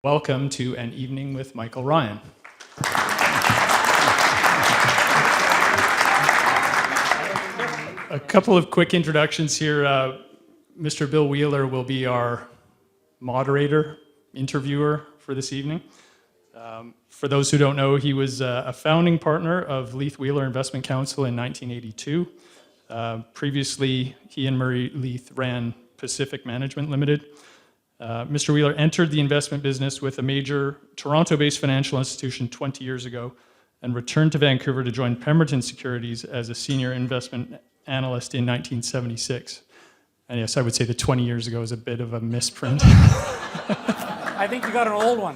Welcome to An Evening with Michael Ryan. A couple of quick introductions here. Mr. Bill Wheeler will be our moderator, interviewer for this evening. For those who don't know, he was a founding partner of Leith Wheeler Investment Council in 1982. Previously, he and Murray Leith ran Pacific Management Limited. Mr. Wheeler entered the investment business with a major Toronto-based financial institution 20 years ago and returned to Vancouver to join Pemberton Securities as a senior investment analyst in 1976. And yes, I would say that 20 years ago is a bit of a misprint. I think you got an old one.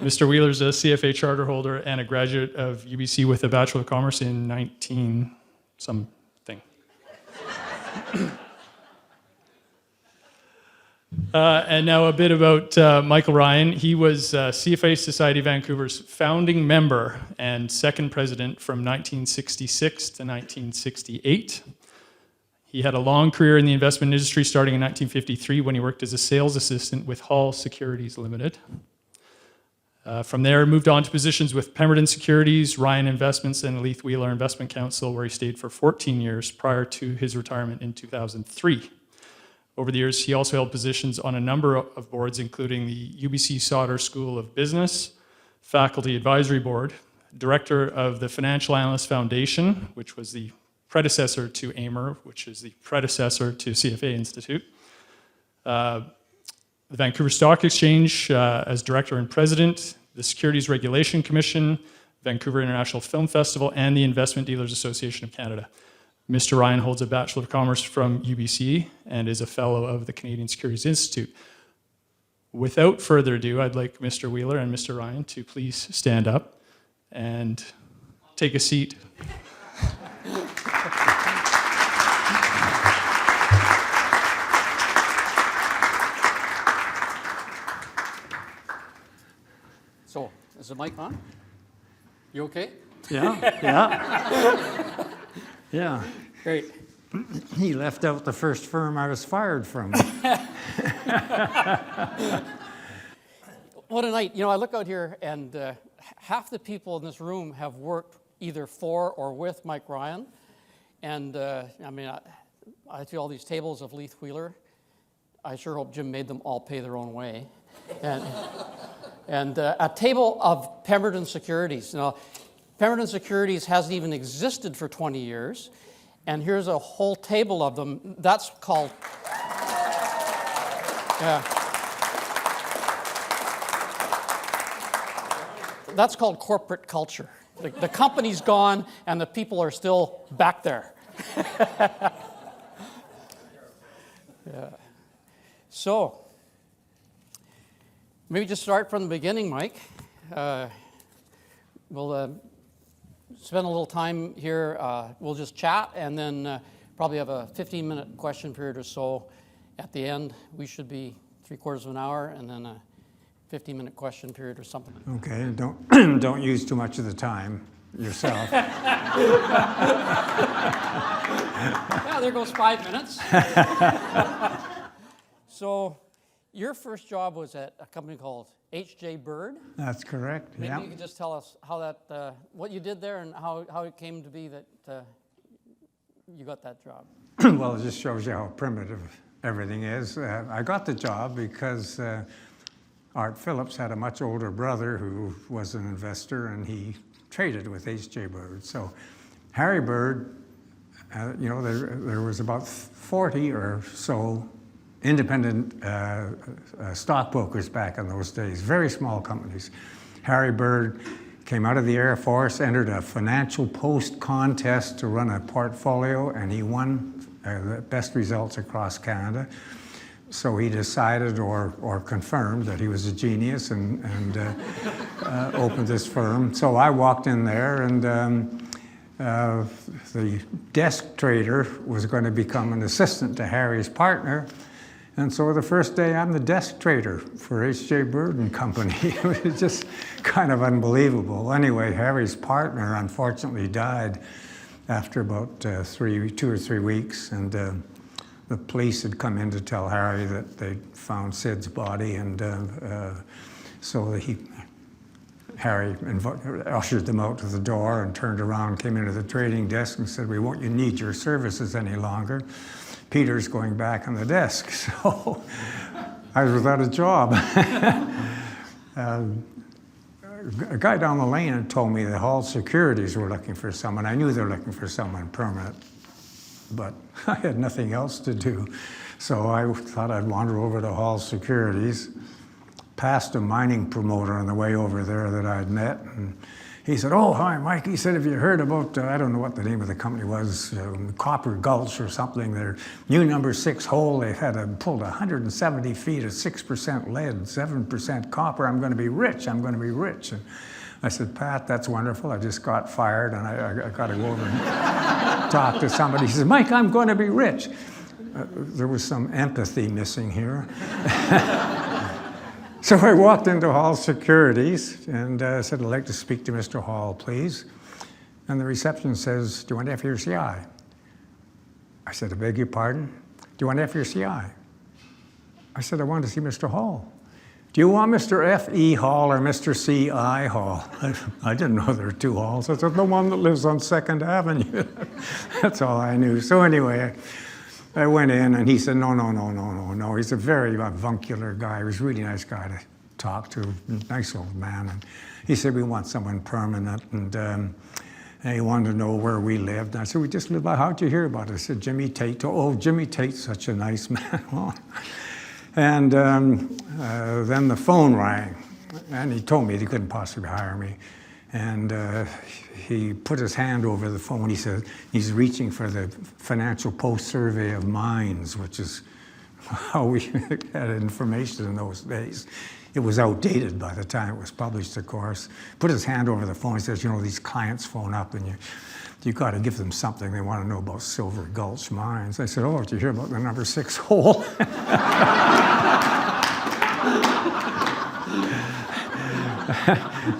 Mr. Wheeler's a CFA charter holder and a graduate of UBC with a Bachelor of Commerce in 19-something. And now a bit about Michael Ryan. He was CFA Society Vancouver's founding member and second president from 1966 to 1968. He had a long career in the investment industry, starting in 1953 when he worked as a sales assistant with Hall Securities Limited. From there, moved on to positions with Pemberton Securities, Ryan Investments, and Leith Wheeler Investment Council, where he stayed for 14 years prior to his retirement in 2003. Over the years, he also held positions on a number of boards, including the UBC Sauder School of Business, Faculty Advisory Board, Director of the Financial Analyst Foundation, which was the predecessor to AMER, which is the predecessor to CFA Institute, the Vancouver Stock Exchange as Director and President, the Securities Regulation Commission, Vancouver International Film Festival, and the Investment Dealers Association of Canada. Mr. Ryan holds a Bachelor of Commerce from UBC and is a Fellow of the Canadian Securities Institute. Without further ado, I'd like Mr. Wheeler and Mr. Ryan to please stand up and take a seat. So, is the mic on? You okay? Yeah. Yeah. Great. He left out the first firm I was fired from. What a night. You know, I look out here and half the people in this room have worked either for or with Mike Ryan. And I mean, I see all these tables of Leith Wheeler. I sure hope Jim made them all pay their own way. And a table of Pemberton Securities. Now, Pemberton Securities hasn't even existed for 20 years, and here's a whole table of them. That's called, that's called corporate culture. The company's gone, and the people are still back there. Yeah. So, maybe just start from the beginning, Mike. We'll spend a little time here. We'll just chat and then probably have a 15-minute question period or so at the end. We should be 3/4 of an hour and then a 15-minute question period or something. Okay, don't use too much of the time yourself. Yeah, there goes 5 minutes. So, your first job was at a company called H.J. Bird. That's correct. Maybe you could just tell us how that, what you did there and how it came to be that you got that job. Well, it just shows you how primitive everything is. I got the job because Art Phillips had a much older brother who was an investor, and he traded with H.J. Bird. So Harry Bird, you know, there was about 40 or so independent stockbrokers back in those days, very small companies. Harry Bird came out of the Air Force, entered a Financial Post contest to run a portfolio, and he won the best results across Canada. So he decided or confirmed that he was a genius and opened this firm. So I walked in there, and the desk trader was going to become an assistant to Harry's partner. And so the first day, I'm the desk trader for H.J. Bird and Company. It was just kind of unbelievable. Anyway, Harry's partner unfortunately died after about 2 or 3 weeks, and the police had come in to tell Harry that they'd found Sid's body, and so Harry ushered them out to the door and turned around, came into the trading desk and said, "We won't need your services any longer. Peter's going back on the desk." So I was without a job. A guy down the lane had told me the Hall Securities were looking for someone. I knew they were looking for someone permanent, but I had nothing else to do. So I thought I'd wander over to Hall Securities, passed a mining promoter on the way over there that I'd met, and he said, "Oh, hi, Mike." He said, "Have you heard about, I don't know what the name of the company was, Copper Gulch or something, their new number 6 hole, they had pulled 170 feet at 6% lead, 7% copper. I'm going to be rich, I'm going to be rich." And I said, "Pat, that's wonderful. I just got fired and I got to go over and talk to somebody." He said, "Mike, I'm going to be rich." There was some empathy missing here. So I walked into Hall Securities and said, "I'd like to speak to Mr. Hall, please." And the reception says, "Do you want FUCI?" I said, "I beg your pardon? Do you want FUCI?" I said, "I want to see Mr. Hall." "Do you want Mr. F.E. Hall or Mr. C.I. Hall?" I didn't know there were 2 halls. I said, "The one that lives on 2nd Avenue. That's all I knew. So anyway, I went in and he said, no. He's a very avuncular guy. He was a really nice guy to talk to, nice old man. And he said, "We want someone permanent." And he wanted to know where we lived. And I said, "We just live by." "How'd you hear about it?" I said, "Jimmy Tate." "Oh, Jimmy Tate's such a nice man." And then the phone rang, and he told me he couldn't possibly hire me. And he put his hand over the phone. He said he's reaching for the Financial Post Survey of Mines, which is how we had information in those days. It was outdated by the time it was published, of course. Put his hand over the phone. He says, "You know, these clients phone up and you got to give them something. They want to know about Silver Gulch Mines." I said, "Oh, did you hear about the number 6 hole?"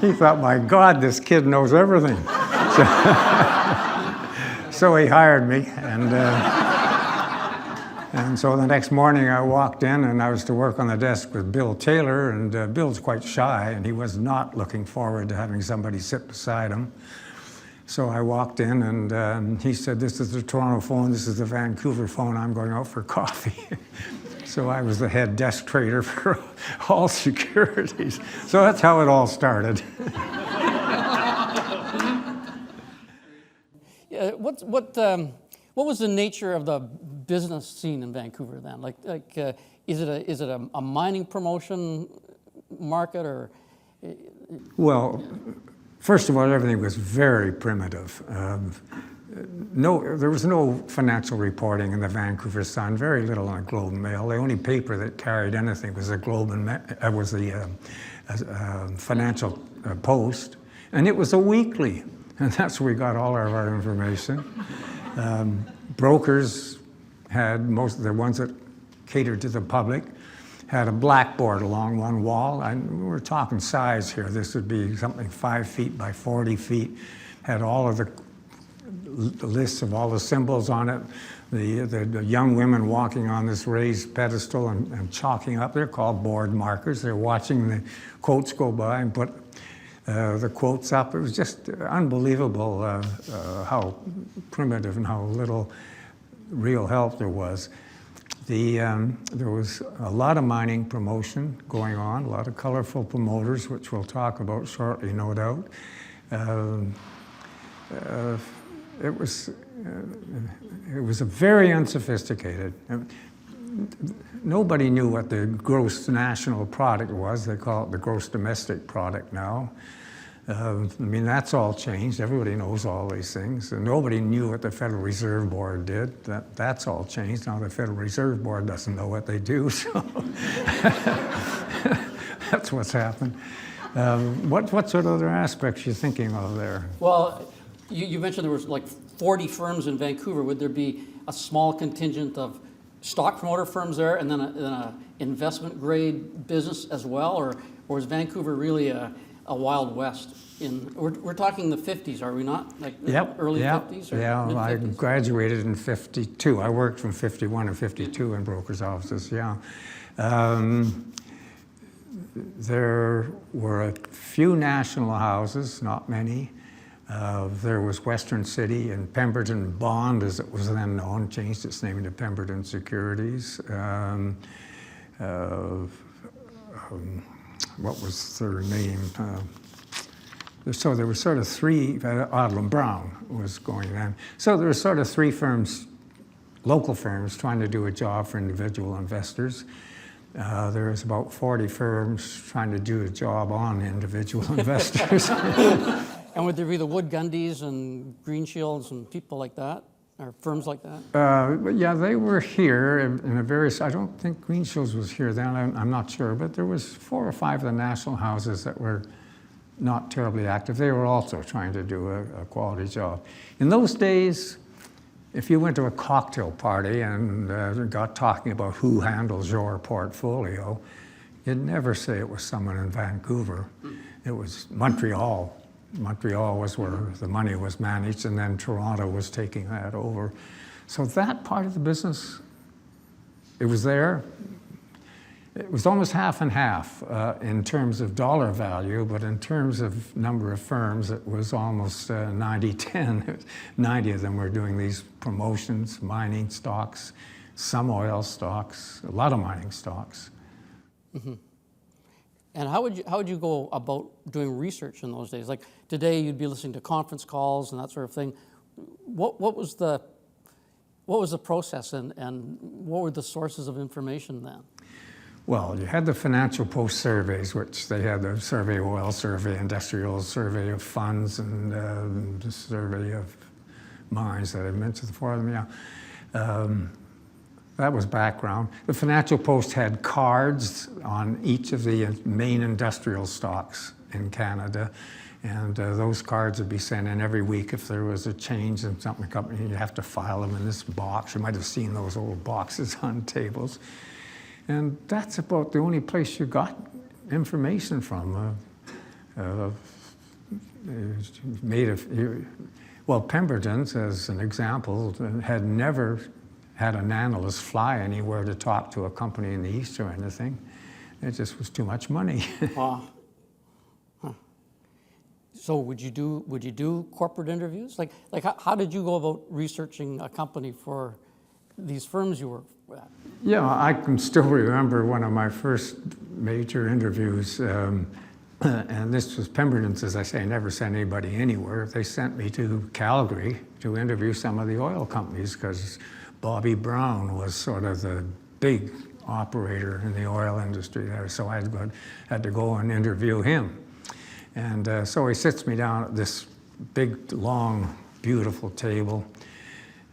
He thought, "My God, this kid knows everything." So he hired me, and so the next morning I walked in and I was to work on the desk with Bill Taylor, and Bill's quite shy and he was not looking forward to having somebody sit beside him. So I walked in and he said, "This is the Toronto phone, this is the Vancouver phone, I'm going out for coffee." So I was the head desk trader for Hall Securities. So that's how it all started. What was the nature of the business scene in Vancouver then? Is it a mining promotion market, or? Well, first of all, everything was very primitive. There was no financial reporting in the Vancouver Sun, very little on the Globe and Mail. The only paper that carried anything was the Financial Post, and it was a weekly, and that's where we got all of our information. Brokers had, most of the ones that catered to the public, had a blackboard along one wall, and we're talking size here. This would be something 5 feet by 40 feet, had all of the lists of all the symbols on it, the young women walking on this raised pedestal and chalking up. They're called board markers. They're watching the quotes go by and put the quotes up. It was just unbelievable how primitive and how little real help there was. There was a lot of mining promotion going on, a lot of colorful promoters, which we'll talk about shortly, no doubt. It was a very unsophisticated. Nobody knew what the gross national product was. They call it the gross domestic product now. I mean, that's all changed. Everybody knows all these things. And nobody knew what the Federal Reserve Board did. That's all changed. Now the Federal Reserve Board doesn't know what they do, so that's what's happened. What sort of other aspects are you thinking of there? Well, you mentioned there was like 40 firms in Vancouver. Would there be a small contingent of stock promoter firms there and then a investment grade business as well? Or is Vancouver really a Wild West. We're talking the 50s, are we not? Like the Yep, early yep, 50s or yeah. I mid-50s? graduated in 52. I worked from 51 and 52 in brokers' offices, yeah. There were a few national houses, not many. There was Western City and Pemberton Bond, as it was then known, changed its name to Pemberton Securities. What was their name? So there were sort of three, Odlum Brown was going then. So there were sort of three firms, local firms, trying to do a job for individual investors. There was about 40 firms trying to do a job on individual investors. And would there be the Wood Gundys and Green Shields and people like that, or firms like that? But yeah, they were here in a various, I don't think Green Shields was here then, I'm not sure, but there was 4 or 5 of the national houses that were not terribly active. They were also trying to do a quality job. In those days, if you went to a cocktail party and got talking about who handles your portfolio, you'd never say it was someone in Vancouver. It was Montreal. Montreal was where the money was managed, and then Toronto was taking that over. So that part of the business, it was there. It was almost half and half in terms of dollar value, but in terms of number of firms, it was almost 90-10. 90 of them were doing these promotions, mining stocks, some oil stocks, a lot of mining stocks. Mm-hmm. And how would you go about doing research in those days? Like today, you'd be listening to conference calls and that sort of thing. What was the process, and what were the sources of information then? Well, you had the Financial Post surveys, which they had the survey of oil, survey industrial, survey of funds, and the survey of mines that I mentioned before them. Yeah. That was background. The Financial Post had cards on each of the main industrial stocks in Canada, and those cards would be sent in every week if there was a change in something company. You'd have to file them in this box. You might have seen those old boxes on tables. And that's about the only place you got information from. Well, Pemberton's, as an example, had never had an analyst fly anywhere to talk to a company in the East or anything. It just was too much money. Huh. So would you do corporate interviews? Like how did you go about researching a company for these firms you were at? Yeah, I can still remember one of my first major interviews, and this was Pemberton's, as I say, never sent anybody anywhere. They sent me to Calgary to interview some of the oil companies because Bobby Brown was sort of the big operator in the oil industry there, so I had to go and interview him. And so he sits me down at this big, long, beautiful table,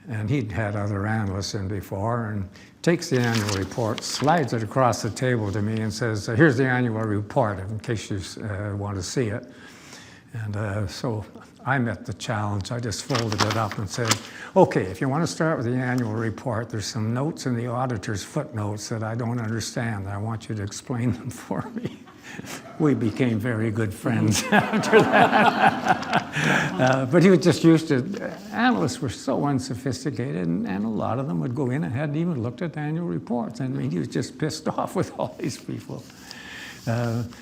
and he'd had other analysts in before, and takes the annual report, slides it across the table to me and says, here's the annual report in case you want to see it. And so I met the challenge. I just folded it up and said, okay, if you want to start with the annual report, there's some notes in the auditor's footnotes that I don't understand. I want you to explain them for me. We became very good friends after that. But he was just used to, analysts were so unsophisticated, and a lot of them would go in and hadn't even looked at the annual reports. I mean, he was just pissed off with all these people.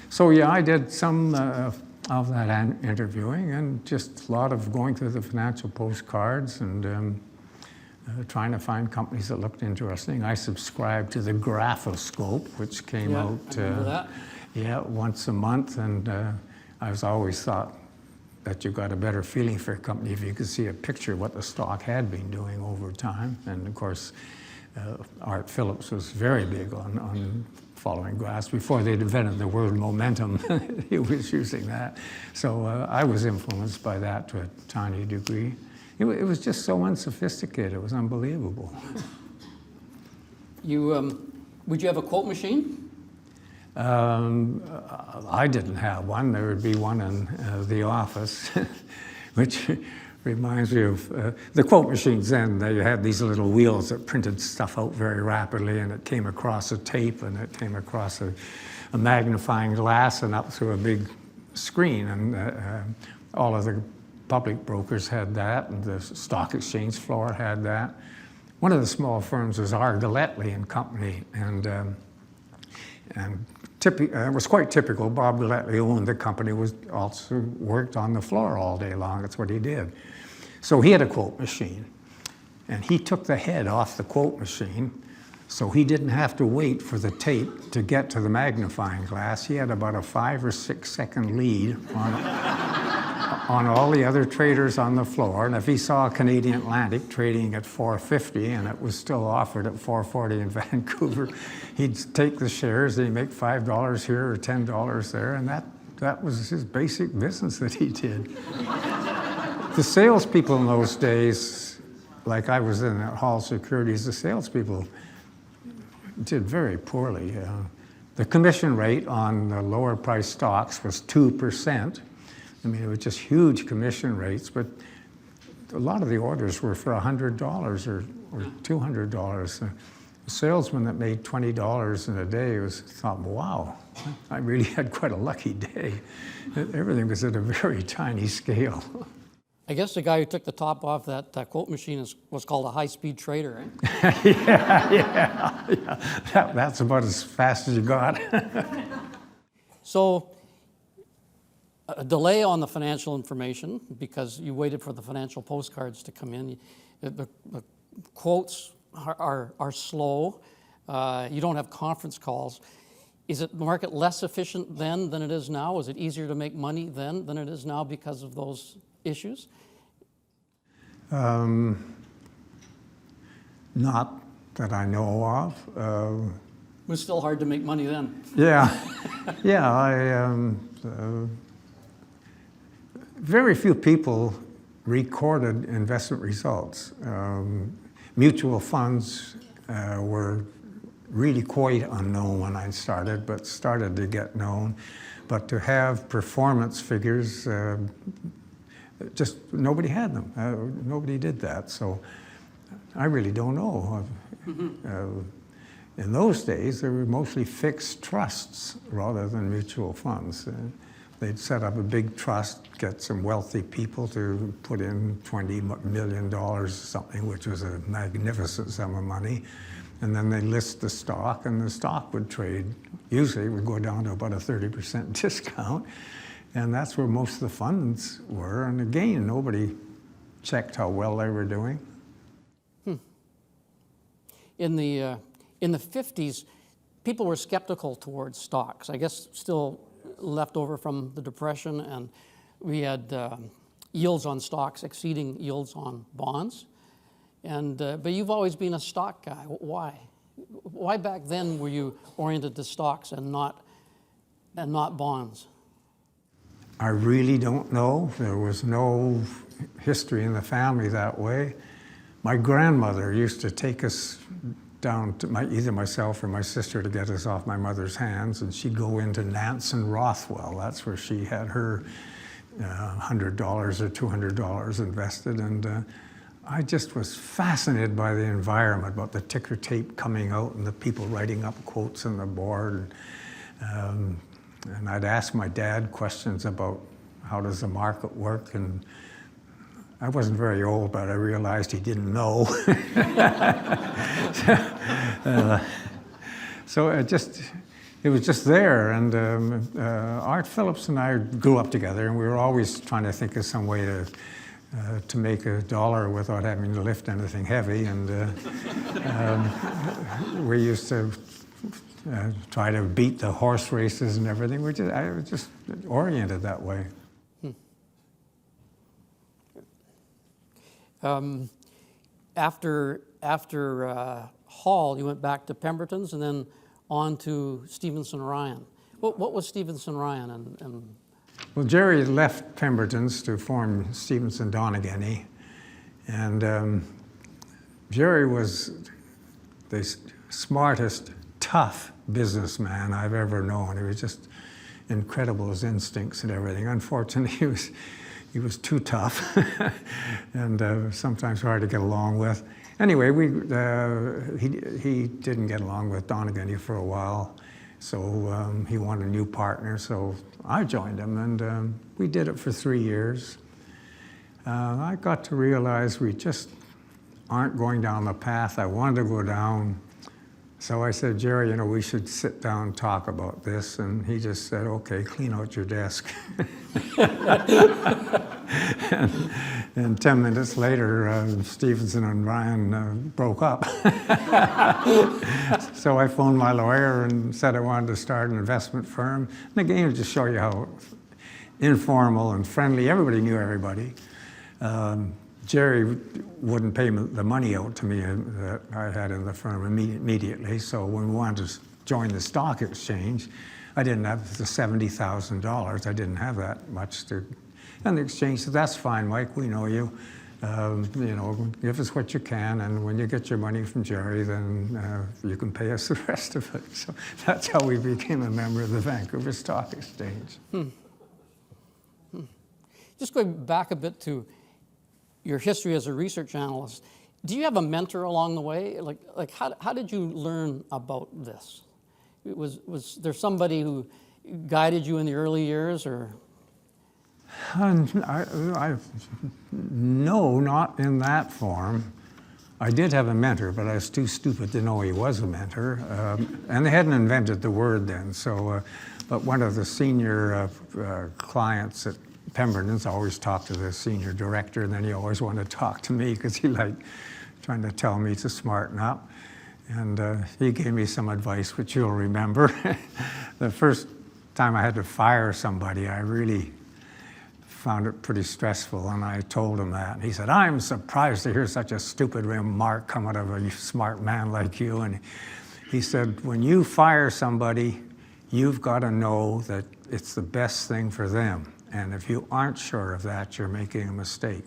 So yeah, I did some of that interviewing, and just a lot of going through the Financial Post cards and trying to find companies that looked interesting. I subscribed to the Graphoscope, which came out I remember that. Once a month, and I was always thought that you got a better feeling for a company if you could see a picture of what the stock had been doing over time. And of course, Art Phillips was very big on following graphs. Before they'd invented the word momentum, he was using that. So I was influenced by that to a tiny degree. It was just so unsophisticated. It was unbelievable. Would you have a quote machine? I didn't have one. There would be one in the office, which reminds me of the quote machines then. They had these little wheels that printed stuff out very rapidly, and it came across a tape, and it came across a magnifying glass and up through a big screen, and all of the public brokers had that, and the stock exchange floor had that. One of the small firms was R. Galletly and Company, and it was quite typical. Bob Galletly owned the company, was also worked on the floor all day long. That's what he did. So he had a quote machine, and he took the head off the quote machine, so he didn't have to wait for the tape to get to the magnifying glass. He had about a 5 or 6 second lead on all the other traders on the floor. And if he saw a Canadian Atlantic trading at $4.50 and it was still offered at $4.40 in Vancouver, he'd take the shares and he'd make $5 here or $10 there, and that was his basic business that he did. The salespeople in those days, like I was in at Hall Securities, the salespeople did very poorly. The commission rate on the lower price stocks was 2%. I mean, it was just huge commission rates, but a lot of the orders were for $100 or $200. A salesman that made $20 in a day thought, wow, I really had quite a lucky day. Everything was at a very tiny scale. I guess the guy who took the top off that quote machine was called a high-speed trader, eh? yeah. That's about as fast as you got. So, a delay on the financial information because you waited for the financial postcards to come in. The quotes are slow. You don't have conference calls. Is the market less efficient then than it is now? Is it easier to make money then than it is now because of those issues? Not that I know of. It was still hard to make money then. Yeah. Very few people recorded investment results. Mutual funds were really quite unknown when I started, but started to get known. But to have performance figures, just nobody had them. Nobody did that. So I really don't know. In those days, they were mostly fixed trusts rather than mutual funds. They'd set up a big trust, get some wealthy people to put in $20 million or something, which was a magnificent sum of money. And then they list the stock, and the stock would trade. Usually it would go down to about a 30% discount. And that's where most of the funds were. And again, nobody checked how well they were doing. In the 50s, people were skeptical towards stocks. I guess still left over from the Depression, and we had yields on stocks exceeding yields on bonds. And but you've always been a stock guy. Why? Why back then were you oriented to stocks and not bonds? I really don't know. There was no history in the family that way. My grandmother used to take us down to either myself or my sister to get us off my mother's hands, and she'd go into Nance and Rothwell. That's where she had her $100 or $200 invested, and I just was fascinated by the environment, about the ticker tape coming out and the people writing up quotes on the board. And I'd ask my dad questions about how does the market work, and I wasn't very old, but I realized he didn't know. So it was just there. And Art Phillips and I grew up together, and we were always trying to think of some way to make a dollar without having to lift anything heavy. And we used to try to beat the horse races and everything. I was just oriented that way. After Hall, you went back to Pemberton's and then on to Stevenson Ryan. What was Stevenson Ryan? Well, Jerry left Pemberton's to form Stevenson Donaghy, and Jerry was the smartest, tough businessman I've ever known. He was just incredible, his instincts and everything. Unfortunately, he was too tough and sometimes hard to get along with. Anyway, he didn't get along with Donaghy for a while, So he wanted a new partner, so I joined him, and we did it for 3 years. I got to realize we just aren't going down the path I wanted to go down. So I said, Jerry, you know, we should sit down and talk about this. And he just said, okay, clean out your desk. and 10 minutes later, Stevenson and Ryan broke up. So I phoned my lawyer and said I wanted to start an investment firm. And again, to just show you how informal and friendly, everybody knew everybody. Jerry wouldn't pay the money out to me that I had in the firm immediately. So when we wanted to join the stock exchange, I didn't have the $70,000. I didn't have that much to. And the exchange said, that's fine, Mike, we know you. You know, give us what you can, and when you get your money from Jerry, then you can pay us the rest of it. So that's how we became a member of the Vancouver Stock Exchange. Just going back a bit to your history as a research analyst, do you have a mentor along the way? Like how did you learn about this? Was there somebody who guided you in the early years, or? No, not in that form. I did have a mentor, but I was too stupid to know he was a mentor. And they hadn't invented the word then. So, but one of the senior clients at Pemberton's always talked to the senior director, and then he always wanted to talk to me because he liked trying to tell me to smarten up. And he gave me some advice, which you'll remember. The first time I had to fire somebody, I really found it pretty stressful, and I told him that. And he said, I'm surprised to hear such a stupid remark come out of a smart man like you. And he said, when you fire somebody, you've got to know that it's the best thing for them. And if you aren't sure of that, you're making a mistake.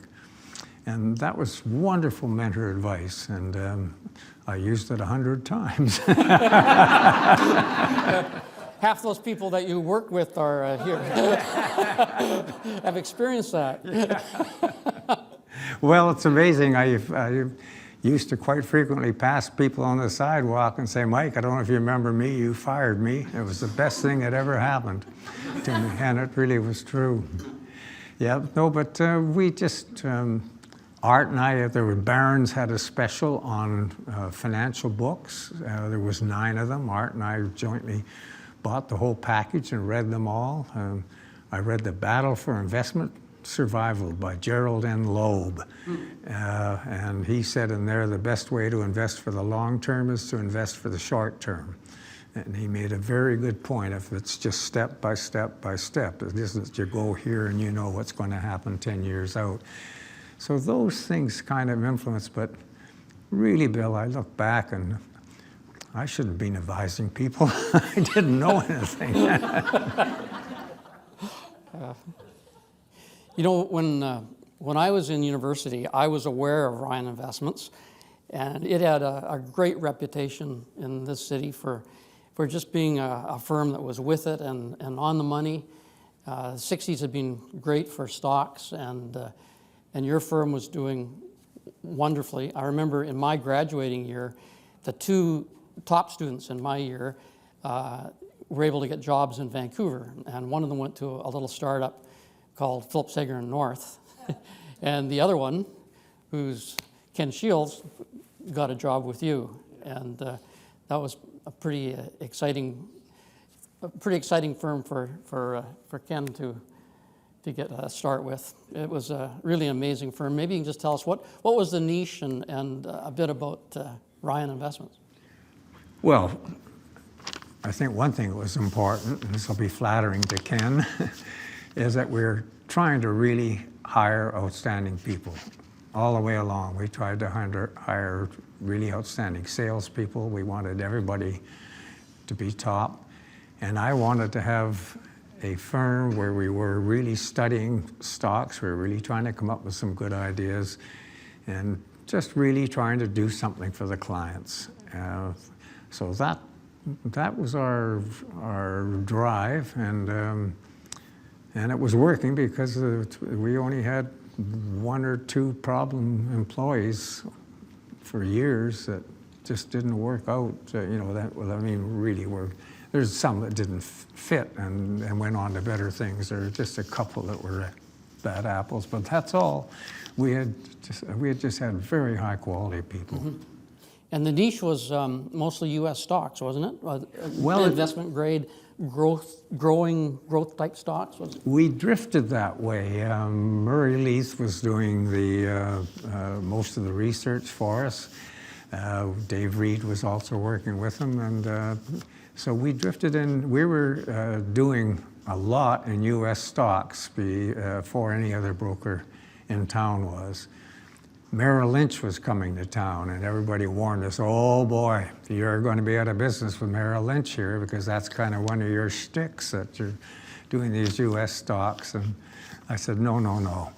And that was wonderful mentor advice, and I used it 100 times. Half those people that you work with are here, have experienced that. Yeah. Well, it's amazing. I used to quite frequently pass people on the sidewalk and say, Mike, I don't know if you remember me, you fired me. It was the best thing that ever happened to me, and it really was true. Yeah, no, but we just, Art and I, Barron's had a special on financial books. There was 9 of them. Art and I jointly bought the whole package and read them all. I read The Battle for Investment Survival by Gerald N. Loeb. And he said in there, the best way to invest for the long term is to invest for the short term. And he made a very good point. If it's just step by step by step, it isn't that you go here and you know what's going to happen 10 years out. So those things kind of influence, but really, Bill, I look back and I should have been advising people. I didn't know anything. You know, when I was in university, I was aware of Ryan Investments, and it had a great reputation in this city for just being a firm that was with it and on the money. The 60s had been great for stocks, and your firm was doing wonderfully. I remember in my graduating year, the 2 top students in my year were able to get jobs in Vancouver, and one of them went to a little startup called Phillips Hager and North, and the other one, who's Ken Shields, got a job with you, and that was a pretty exciting firm for Ken to get a start with. It was a really amazing firm. Maybe you can just tell us what was the niche and a bit about Ryan Investments. Well, I think one thing that was important, and this will be flattering to Ken, is that we're trying to really hire outstanding people all the way along. We tried to hire really outstanding salespeople. We wanted everybody to be top. And I wanted to have a firm where we were really studying stocks. We were really trying to come up with some good ideas and just really trying to do something for the clients. So that was our drive, and it was working because we only had 1 or 2 problem employees for years that just didn't work out. You know, that, well, I mean, really were There's some that didn't fit and went on to better things. There were just a couple that were bad apples, but that's all. We had just had very high quality people. Mm-hmm. And the niche was mostly U.S. stocks, wasn't it? Well, investment grade, growth type stocks, was it? We drifted that way. Murray Leith was doing the most of the research for us. Dave Reed was also working with him, and so we drifted in. We were doing a lot in U.S. stocks before any other broker in town was. Merrill Lynch was coming to town, and everybody warned us, oh boy, you're going to be out of business with Merrill Lynch here, because that's kind of one of your shticks, that you're doing these U.S. stocks. And I said, no, no, no.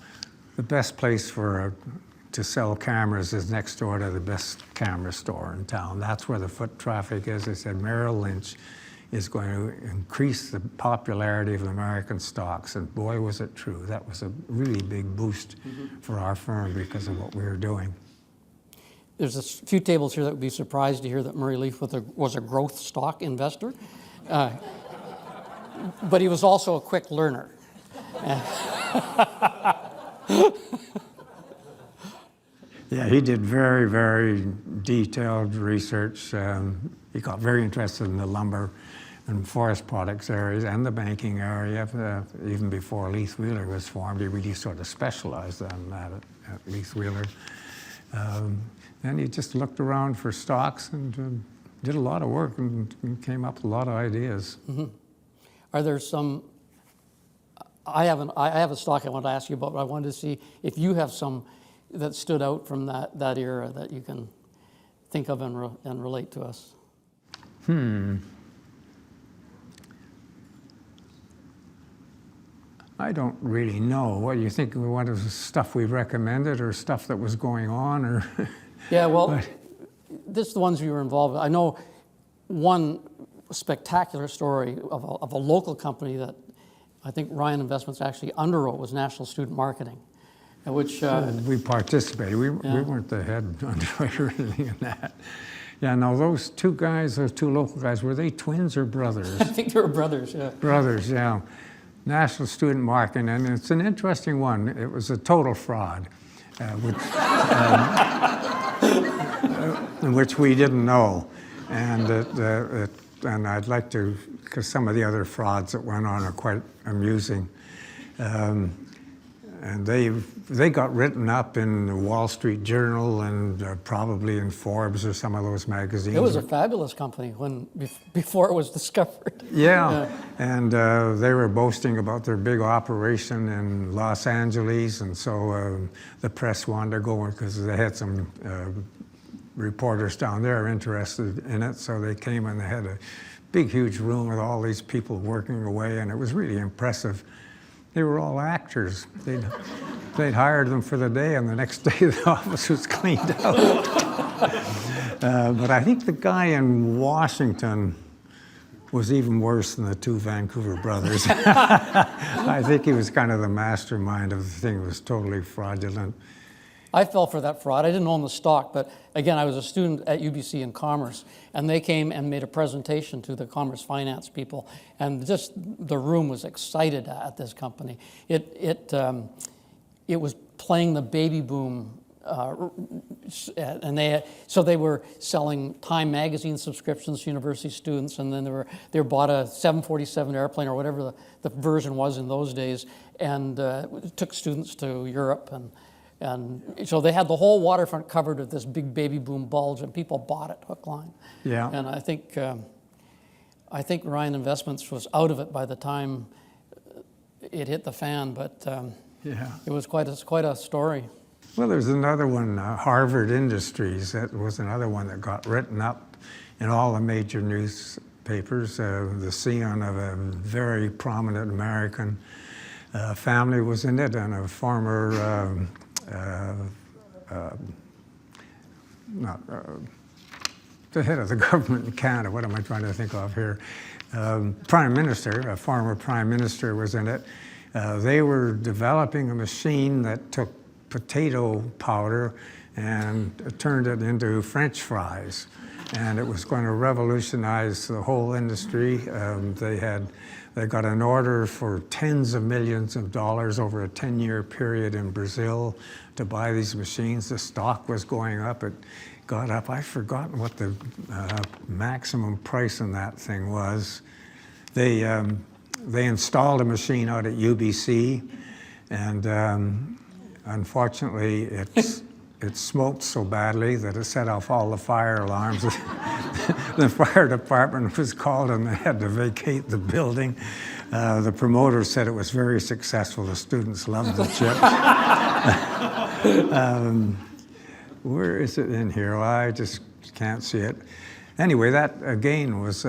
The best place to sell cameras is next door to the best camera store in town. That's where the foot traffic is. I said, Merrill Lynch is going to increase the popularity of American stocks. And boy, was it true. That was a really big boost for our firm because of what we were doing. There's a few tables here that would be surprised to hear that Murray Leith was a growth stock investor. But he was also a quick learner. Yeah, he did very, very detailed research. He got very interested in the lumber and forest products areas and the banking area. Even before Leith Wheeler was formed, he really sort of specialized on that at Leith Wheeler. Then he just looked around for stocks and did a lot of work and came up with a lot of ideas. Mm-hmm. Are there some? I have a stock I want to ask you about, but I wanted to see if you have some that stood out from that era that you can think of and relate to us. I don't really know. What do you think? What was the stuff we recommended, or stuff that was going on, or? Yeah, well, this is the ones you were involved with. I know one spectacular story of a local company that I think Ryan Investments actually underwrote was National Student Marketing, which we participated. We weren't the head underwriter or anything in that. Yeah, no, those two local guys, were they twins or brothers? I think they were brothers, yeah. Brothers, yeah. National Student Marketing, and it's an interesting one. It was a total fraud, which we didn't know. And I'd like to, because some of the other frauds that went on are quite amusing. And they got written up in the Wall Street Journal and probably in Forbes or some of those magazines. It was a fabulous company before it was discovered. Yeah. And they were boasting about their big operation in Los Angeles, and so the press wanted to go because they had some reporters down there interested in it. So they came and they had a big, huge room with all these people working away, and it was really impressive. They were all actors. They'd hired them for the day, and the next day the office was cleaned out. But I think the guy in Washington was even worse than the two Vancouver brothers. I think he was kind of the mastermind of the thing. It was totally fraudulent. I fell for that fraud. I didn't own the stock, but again, I was a student at UBC in commerce, and they came and made a presentation to the commerce finance people, and just the room was excited at this company. It was playing the baby boom, and they were selling Time magazine subscriptions to university students, and then they bought a 747 airplane or whatever the version was in those days, and took students to Europe and so they had the whole waterfront covered with this big baby boom bulge, and people bought it hook, line. Yeah. And I think Ryan Investments was out of it by the time it hit the fan, but yeah, it was quite a story. Well, there's another one, Harvard Industries. That was another one that got written up in all the major newspapers. The scion of a very prominent American family was in it, and a former the head of the government in Canada, what am I trying to think of here? Prime Minister, a former Prime Minister was in it. They were developing a machine that took potato powder and turned it into French fries. and it was going to revolutionize the whole industry. They got an order for tens of millions of dollars over a 10-year period in Brazil to buy these machines. The stock was going up. It got up. I've forgotten what the maximum price on that thing was. They installed a machine out at UBC, and unfortunately, it smoked so badly that it set off all the fire alarms. The fire department was called and they had to vacate the building. The promoter said it was very successful. The students loved the chip. Where is it in here? Well, I just can't see it. Anyway, that again was,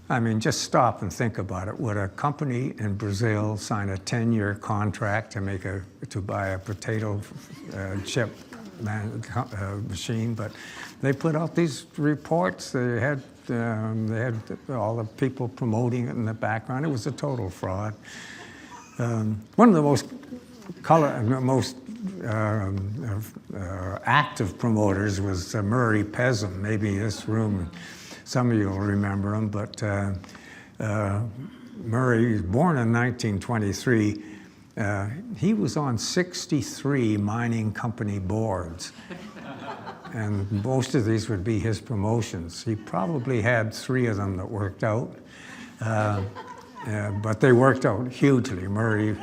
I mean, just stop and think about it. Would a company in Brazil sign a 10-year contract to buy a potato chip machine? But they put out these reports. They had all the people promoting it in the background. It was a total fraud. One of the most active promoters was Murray Pezim. Maybe this room, some of you will remember him, but Murray was born in 1923. He was on 63 mining company boards, and most of these would be his promotions. He probably had 3 of them that worked out, but they worked out hugely. Murray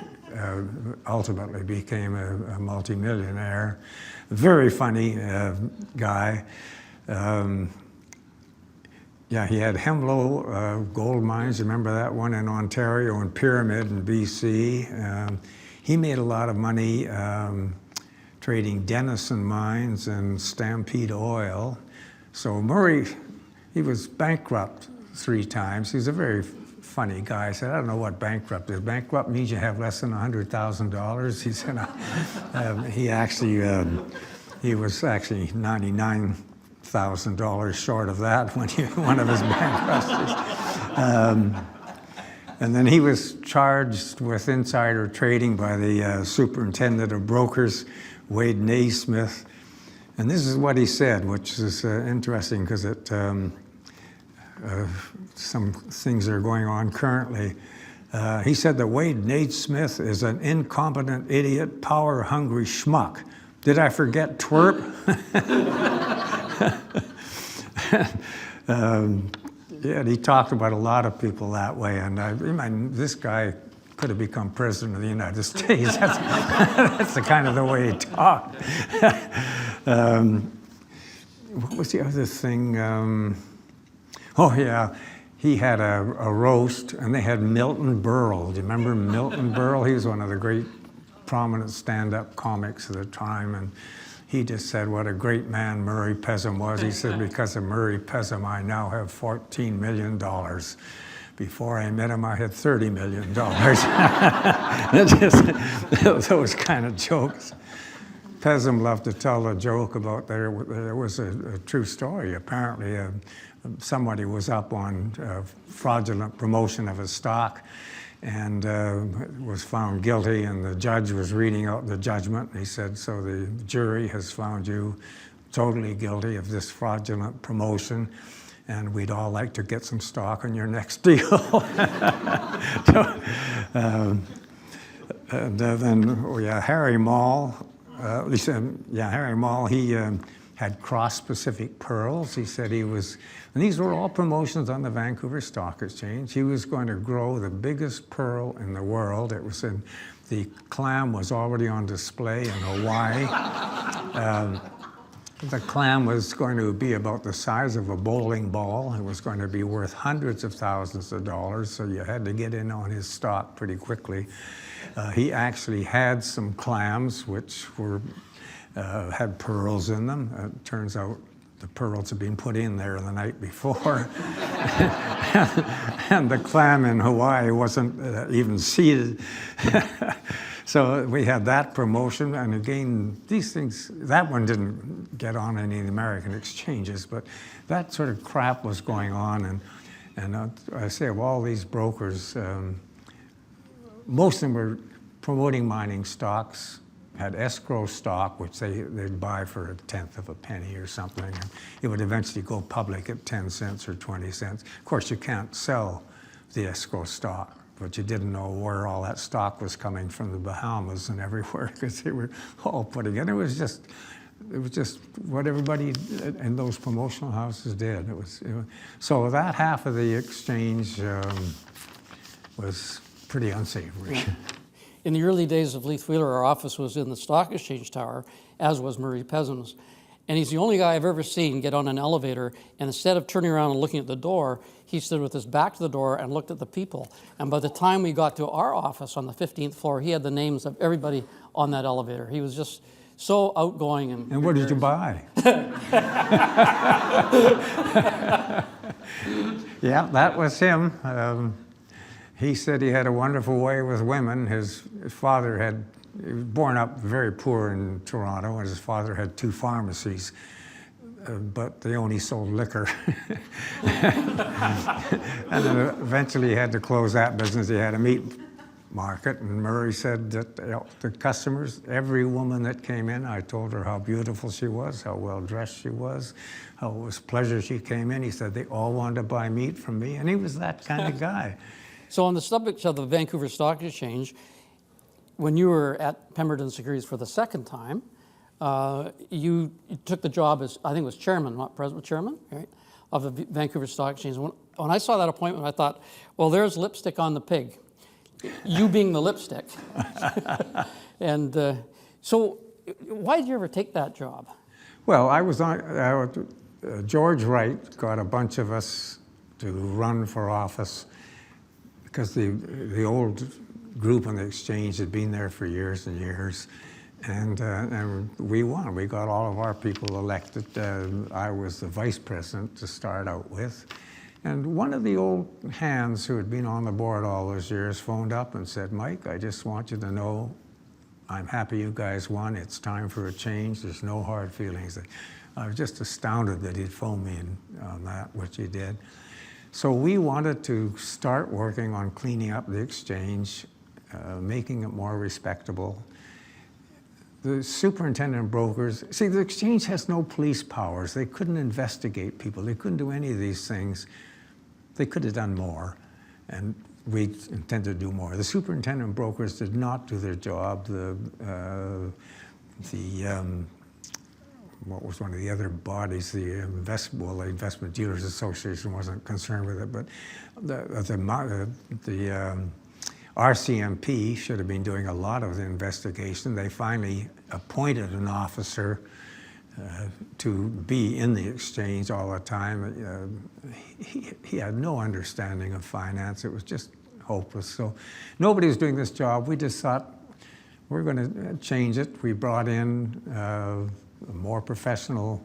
ultimately became a multimillionaire. Very funny guy. Yeah, he had Hemlo gold mines. Remember that one in Ontario and Pyramid in BC? He made a lot of money trading Denison mines and Stampede oil. So Murray, he was bankrupt 3 times. He was a very funny guy. I said, I don't know what bankrupt is. Bankrupt means you have less than $100,000. He said, he was actually $99,000 short of that when one of his bankruptcies. And then he was charged with insider trading by the superintendent of brokers, Wade Naismith. And this is what he said, which is interesting because some things are going on currently. He said that Wade Naismith is an incompetent idiot, power-hungry schmuck. Did I forget twerp? Yeah, he talked about a lot of people that way, and I mean, this guy could have become president of the United States. That's the kind of the way he talked. What was the other thing? Oh yeah, he had a roast, and they had Milton Berle. Do you remember Milton Berle? He was one of the great prominent stand-up comics of the time, and he just said what a great man Murray Pezim was. He said, because of Murray Pezim, I now have $14 million. Before I met him, I had $30 million. Just those kind of jokes. Pezim loved to tell a joke about there was a true story. Apparently, somebody was up on fraudulent promotion of a stock and was found guilty, and the judge was reading out the judgment. He said, so the jury has found you totally guilty of this fraudulent promotion, and we'd all like to get some stock on your next deal. And then, oh yeah, Harry Mall, Harry Mall, he had cross-Pacific pearls. He said he was, and these were all promotions on the Vancouver Stock Exchange. He was going to grow the biggest pearl in the world. It was the clam was already on display in Hawaii. The clam was going to be about the size of a bowling ball. It was going to be worth hundreds of thousands of dollars, so you had to get in on his stock pretty quickly. He actually had some clams which were had pearls in them. It turns out the pearls had been put in there the night before. And the clam in Hawaii wasn't even seeded. So we had that promotion, and again, these things, that one didn't get on any of the American exchanges, but that sort of crap was going on, and I say of all these brokers, most of them were promoting mining stocks had escrow stock, which they'd buy for a tenth of a penny or something, and it would eventually go public at 10 cents or 20 cents. Of course, you can't sell the escrow stock, but you didn't know where all that stock was coming from the Bahamas and everywhere, because they were all putting it. It was just what everybody in those promotional houses did. So that half of the exchange was pretty unsavory. Yeah. In the early days of Leith Wheeler, our office was in the Stock Exchange Tower, as was Murray Peasants. And he's the only guy I've ever seen get on an elevator, and instead of turning around and looking at the door, he stood with his back to the door and looked at the people. And by the time we got to our office on the 15th floor, he had the names of everybody on that elevator. He was just so outgoing. And what did you buy? Yeah, that was him. He said he had a wonderful way with women. His father he was born up very poor in Toronto, and his father had 2 pharmacies, but they only sold liquor. And then eventually he had to close that business. He had a meat market, and Murray said that the customers, every woman that came in, I told her how beautiful she was, how well dressed she was, how it was pleasure she came in. He said they all wanted to buy meat from me, and he was that kind of guy. So on the subject of the Vancouver Stock Exchange, when you were at Pemberton Securities for the second time, you took the job as, I think it was chairman, not president, chairman, right, of the Vancouver Stock Exchange. When I saw that appointment, I thought, well, there's lipstick on the pig, you being the lipstick. And so why did you ever take that job? Well, I was on, George Wright got a bunch of us to run for office, because the old group on the exchange had been there for years and years, and we won. We got all of our people elected. I was the vice president to start out with, and one of the old hands who had been on the board all those years phoned up and said, "Mike, I just want you to know, I'm happy you guys won. It's time for a change. There's no hard feelings." I was just astounded that he'd phoned me on that, which he did. So we wanted to start working on cleaning up the exchange, making it more respectable. The superintendent brokers, see, the exchange has no police powers. They couldn't investigate people. They couldn't do any of these things. They could have done more, and we intend to do more. The superintendent brokers did not do their job. What was one of the other bodies, the Investment Dealers Association wasn't concerned with it, but the RCMP should have been doing a lot of the investigation. They finally appointed an officer to be in the exchange all the time. He had no understanding of finance. It was just hopeless. So nobody was doing this job. We just thought, we're going to change it. We brought in a more professional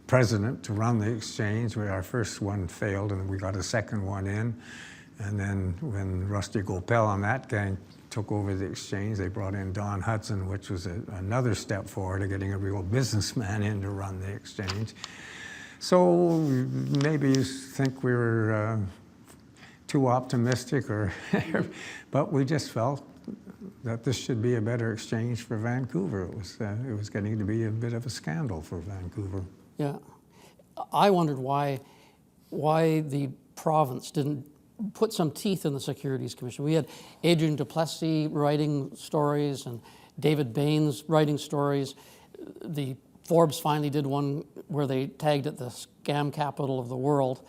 president to run the exchange. Our first one failed, and we got a second one in. And then when Rusty Gopel and that gang took over the exchange, they brought in Don Hudson, which was another step forward to getting a real businessman in to run the exchange. So maybe you think we were too optimistic, but we just felt that this should be a better exchange for Vancouver. It was getting to be a bit of a scandal for Vancouver. Yeah, I wondered why the province didn't put some teeth in the Securities Commission. We had Adrian Duplessis writing stories and David Baines writing stories. The Forbes finally did one where they tagged it the scam capital of the world,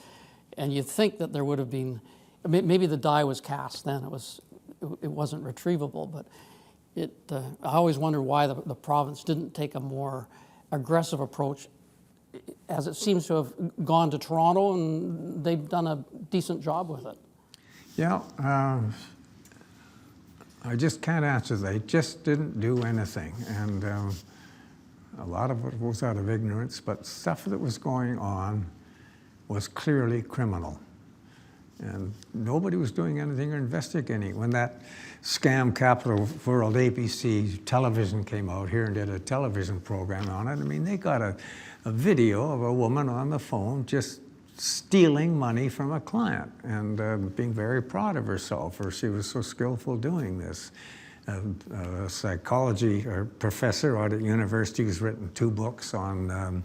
and you'd think that there would have been, maybe the die was cast then. It wasn't retrievable, but I always wondered why the province didn't take a more aggressive approach, as it seems to have gone to Toronto, and they've done a decent job with it. Yeah, I just can't answer. They just didn't do anything, and a lot of it was out of ignorance, but stuff that was going on was clearly criminal. And nobody was doing anything or investigating. When that Scam Capital World ABC television came out here and did a television program on it, I mean, they got a video of a woman on the phone just stealing money from a client and being very proud of herself, or she was so skillful doing this. a psychology professor out at university who's written 2 books on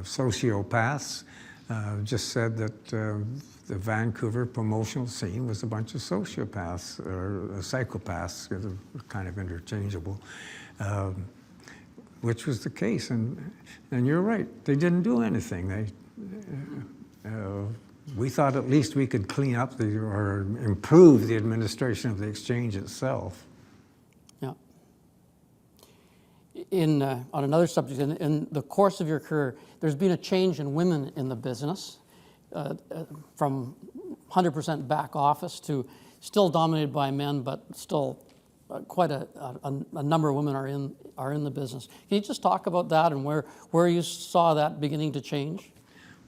sociopaths, just said that the Vancouver promotional scene was a bunch of sociopaths or psychopaths, kind of interchangeable, which was the case. And you're right, they didn't do anything. We thought at least we could clean up or improve the administration of the exchange itself. Yeah. On another subject, in the course of your career, there's been a change in women in the business, from 100% back office to still dominated by men, but still quite a number of women are in the business. Can you just talk about that and where you saw that beginning to change?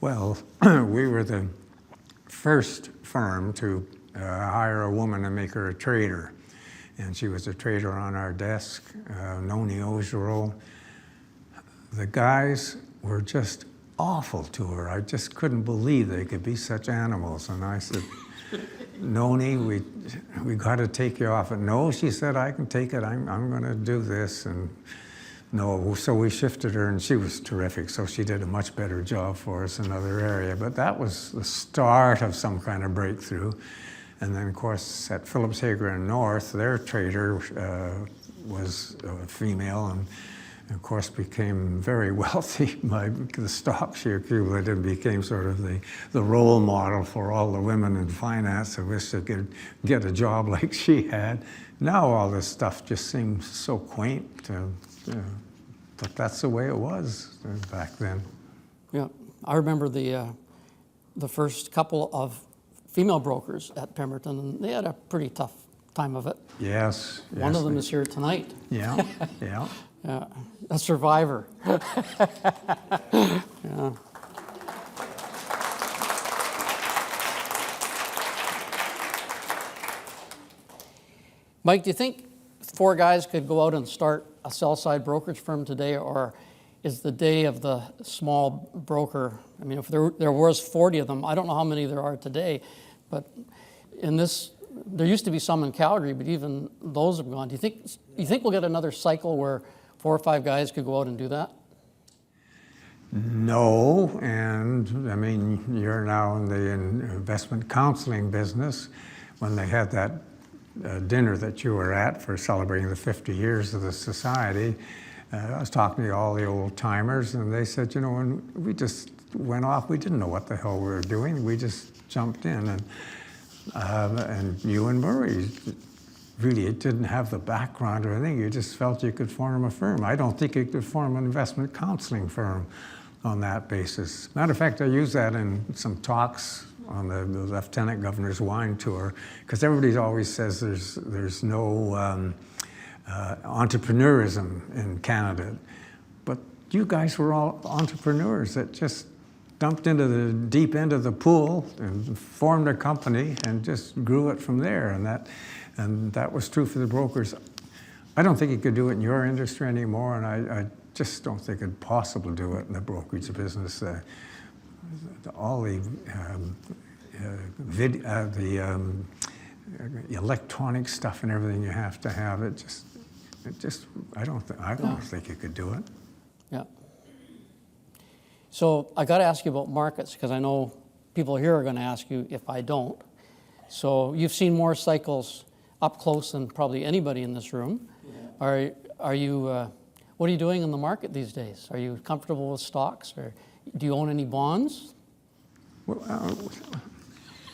Well, we were the first firm to hire a woman and make her a trader. And she was a trader on our desk, Noni Ojero. The guys were just awful to her. I just couldn't believe they could be such animals. And I said, Noni, we got to take you off. And no, she said, I can take it. I'm going to do this. And no, so we shifted her, and she was terrific. So she did a much better job for us in another area. But that was the start of some kind of breakthrough. And then, of course, at Phillips Hager and North, their trader was a female, and of course became very wealthy by the stock she accumulated, and became sort of the role model for all the women in finance who wished to get a job like she had. Now all this stuff just seems so quaint, but that's the way it was back then. Yeah, I remember the first couple of female brokers at Pemberton, and they had a pretty tough time of it. Yes. One of them is here tonight. Yeah, yeah. Yeah, a survivor. Yeah. Mike, do you think 4 guys could go out and start a sell-side brokerage firm today, or is the day of the small broker? I mean, if there was 40 of them, I don't know how many there are today, but there used to be some in Calgary, but even those have gone. Do you think we'll get another cycle where 4 or 5 guys could go out and do that? No, and I mean, you're now in the investment counseling business. When they had that dinner that you were at for celebrating the 50 years of the society, I was talking to all the old timers, and they said, you know, when we just went off, we didn't know what the hell we were doing. We just jumped in, and you and Murray really didn't have the background or anything. You just felt you could form a firm. I don't think you could form an investment counseling firm on that basis. Matter of fact, I use that in some talks on the Lieutenant Governor's wine tour, because everybody always says there's no entrepreneurism in Canada. But you guys were all entrepreneurs that just dumped into the deep end of the pool and formed a company and just grew it from there. And that was true for the brokers. I don't think you could do it in your industry anymore, and I just don't think it'd possible do it in the brokerage business. All the electronic stuff and everything you have to have, I don't think you could do it. Yeah. So I got to ask you about markets, because I know people here are going to ask you if I don't. So you've seen more cycles up close than probably anybody in this room. Yeah. Are you? What are you doing in the market these days? Are you comfortable with stocks, or do you own any bonds? Well,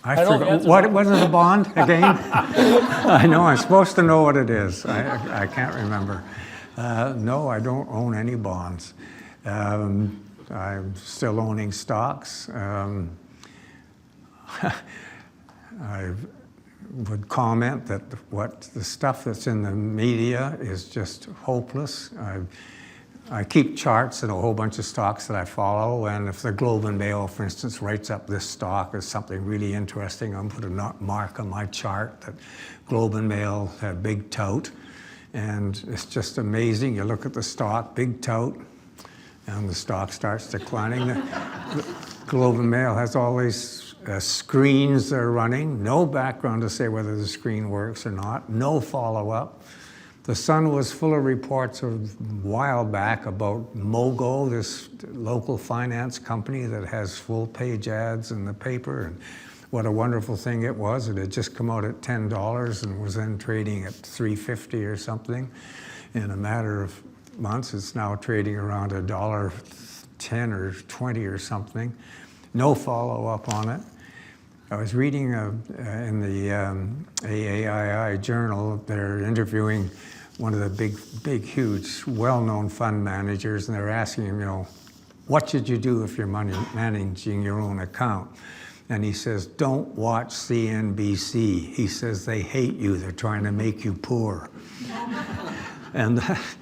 I forgot. What was it, a bond again? I know, I'm supposed to know what it is. I can't remember. No, I don't own any bonds. I'm still owning stocks. I would comment that the stuff that's in the media is just hopeless. I keep charts and a whole bunch of stocks that I follow, and if the Globe and Mail, for instance, writes up this stock as something really interesting, I'm going to put a mark on my chart that Globe and Mail had big tout, and it's just amazing. You look at the stock, big tout, and the stock starts declining. Globe and Mail has all these screens that are running, no background to say whether the screen works or not, no follow-up. The Sun was full of reports a while back about Mogo, this local finance company that has full-page ads in the paper, and what a wonderful thing it was. It had just come out at $10 and was then trading at $3.50 or something. In a matter of months, it's now trading around $1.10 or $20 or something. No follow-up on it. I was reading in the AAII journal, they're interviewing one of the big, huge, well-known fund managers, and they're asking him, what should you do if you're managing your own account? And he says, don't watch CNBC. He says, they hate you. They're trying to make you poor. And that's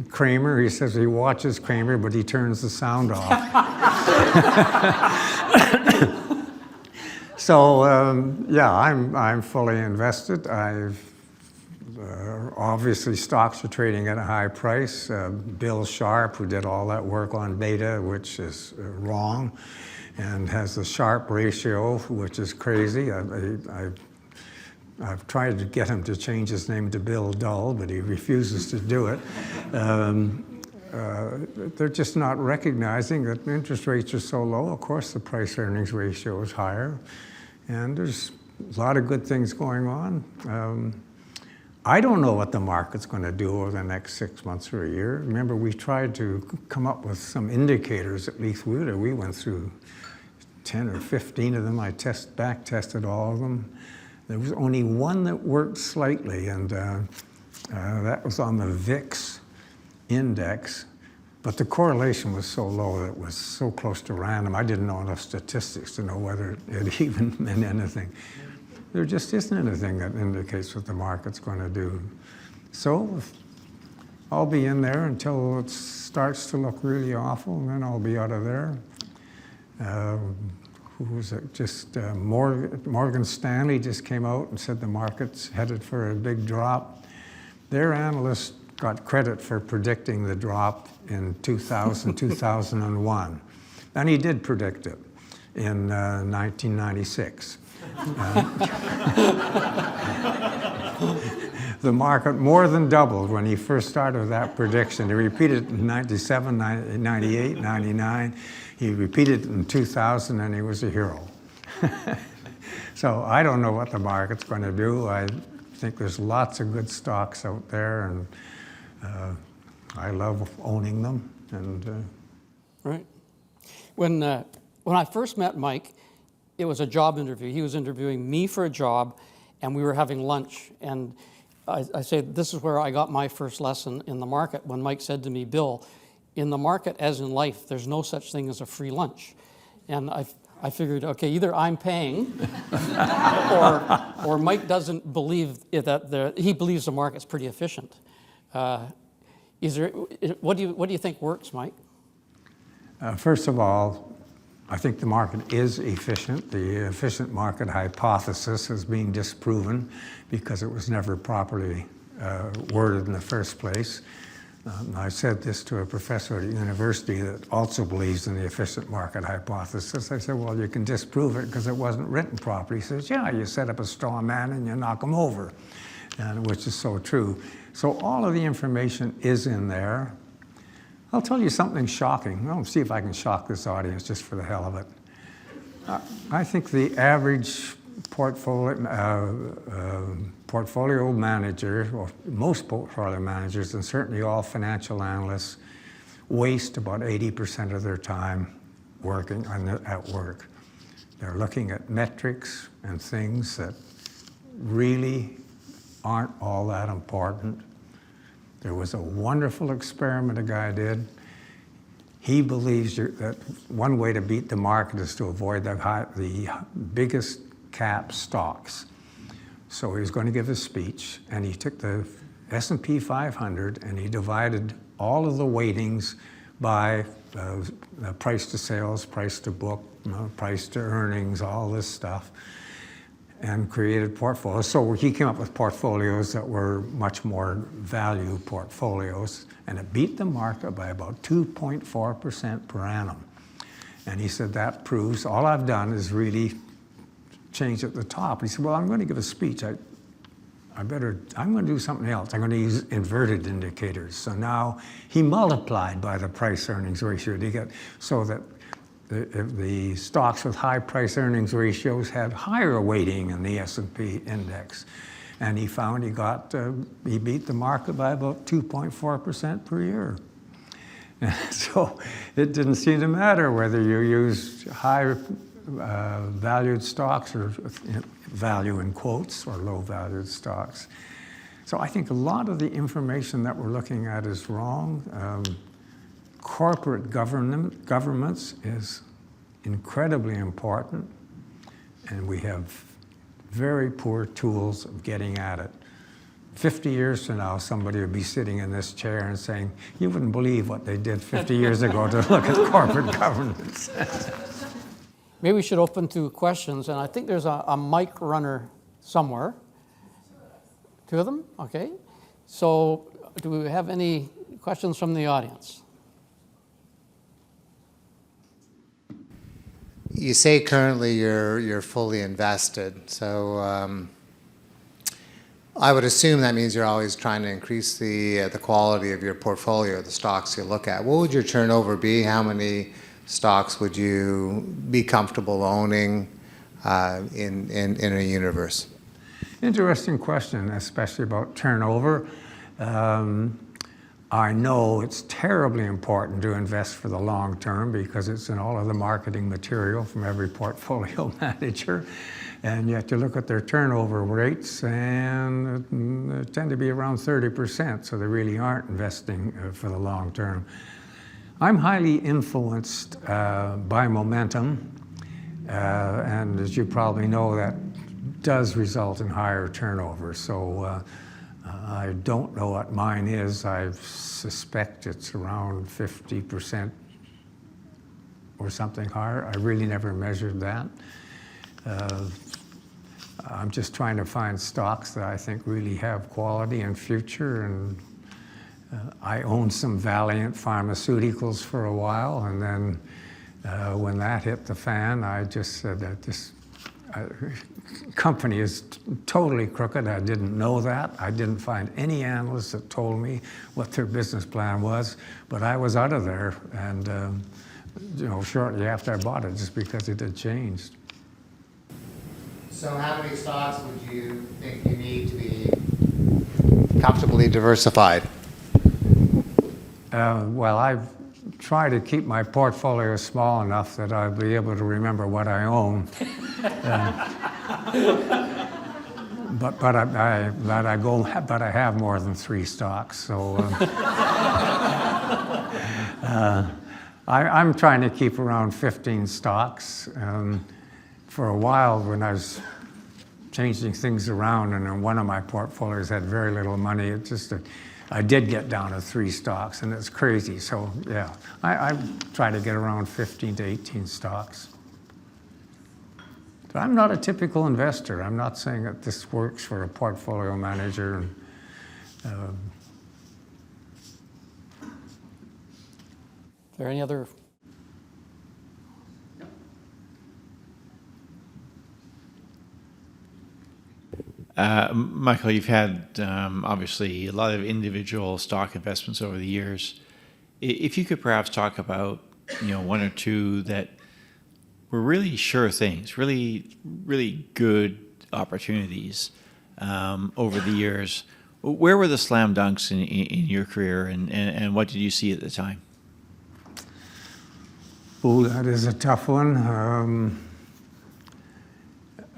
Kramer. He says he watches Kramer, but he turns the sound off. So yeah, I'm fully invested. Obviously, stocks are trading at a high price. Bill Sharp, who did all that work on beta, which is wrong, and has the Sharp ratio, which is crazy. I've tried to get him to change his name to Bill Dull, but he refuses to do it. They're just not recognizing that interest rates are so low. Of course, the price-earnings ratio is higher, and there's a lot of good things going on. I don't know what the market's going to do over the next 6 months or a year. Remember, we tried to come up with some indicators at Leith Wheeler. We went through 10 or 15 of them. I back-tested all of them. There was only one that worked slightly, and that was on the VIX index. But the correlation was so low that it was so close to random. I didn't know enough statistics to know whether it even meant anything. There just isn't anything that indicates what the market's going to do. So I'll be in there until it starts to look really awful, and then I'll be out of there. Who was it? Just Morgan Stanley just came out and said the market's headed for a big drop. Their analysts got credit for predicting the drop in 2000, 2001. And he did predict it in 1996. The market more than doubled when he first started that prediction. He repeated it in 97, 98, 99. He repeated it in 2000, and he was a hero. So I don't know what the market's going to do. I think there's lots of good stocks out there, and I love owning them. And Right. When I first met Mike, it was a job interview. He was interviewing me for a job, and we were having lunch. And I said, this is where I got my first lesson in the market, when Mike said to me, Bill, in the market, as in life, there's no such thing as a free lunch. And I figured, okay, either I'm paying, or Mike doesn't believe that he believes the market's pretty efficient. What do you think works, Mike? First of all, I think the market is efficient. The efficient market hypothesis is being disproven because it was never properly worded in the first place. I said this to a professor at a university that also believes in the efficient market hypothesis. I said, well, you can disprove it because it wasn't written properly. He says, yeah, you set up a straw man and you knock him over, and which is so true. So all of the information is in there. I'll tell you something shocking. I'll see if I can shock this audience just for the hell of it. I think the average portfolio manager, or most portfolio managers, and certainly all financial analysts, waste about 80% of their time working at work. They're looking at metrics and things that really aren't all that important. There was a wonderful experiment a guy did. He believes that one way to beat the market is to avoid the biggest cap stocks. So he was going to give a speech, and he took the S&P 500 and he divided all of the weightings by price to sales, price to book, price to earnings, all this stuff. and created portfolios. So he came up with portfolios that were much more value portfolios, and it beat the market by about 2.4% per annum. And he said, that proves all I've done is really change at the top. He said, well, I'm going to give a speech. I'm going to do something else. I'm going to use inverted indicators. So now he multiplied by the price earnings ratio to get so that the stocks with high price earnings ratios had higher weighting in the S&P index. And he found he beat the market by about 2.4% per year. So it didn't seem to matter whether you used high valued stocks or value in quotes or low valued stocks. So I think a lot of the information that we're looking at is wrong. Corporate governance is incredibly important, and we have very poor tools of getting at it. 50 years from now, somebody would be sitting in this chair and saying, you wouldn't believe what they did 50 years ago to look at corporate governance. Maybe we should open to questions, and I think there's a mic runner somewhere. Two of them? Okay. So do we have any questions from the audience? You say currently you're fully invested, so I would assume that means you're always trying to increase the quality of your portfolio, the stocks you look at. What would your turnover be? How many stocks would you be comfortable owning in a universe? Interesting question, especially about turnover. I know it's terribly important to invest for the long term because it's in all of the marketing material from every portfolio manager. And yet you look at their turnover rates and they tend to be around 30%, so they really aren't investing for the long term. I'm highly influenced by momentum, and as you probably know, that does result in higher turnover. So I don't know what mine is. I suspect it's around 50% or something higher. I really never measured that. I'm just trying to find stocks that I think really have quality and future. And I owned some Valiant Pharmaceuticals for a while, and then when that hit the fan, I just said that this company is totally crooked. I didn't know that. I didn't find any analysts that told me what their business plan was, but I was out of there, and shortly after I bought it, just because it had changed. So how many stocks would you think you need to be comfortably diversified? Well, I've tried to keep my portfolio small enough that I'll be able to remember what I own. But I have more than 3 stocks, so I'm trying to keep around 15 stocks. For a while, when I was changing things around, and one of my portfolios had very little money, I did get down to 3 stocks, and it's crazy. So yeah, I try to get around 15 to 18 stocks. But I'm not a typical investor. I'm not saying that this works for a portfolio manager. Is there any other? Michael, you've had obviously a lot of individual stock investments over the years. If you could perhaps talk about 1 or 2 that were really sure things, really, really good opportunities over the years. Where were the slam dunks in your career, and what did you see at the time? Oh, that is a tough one.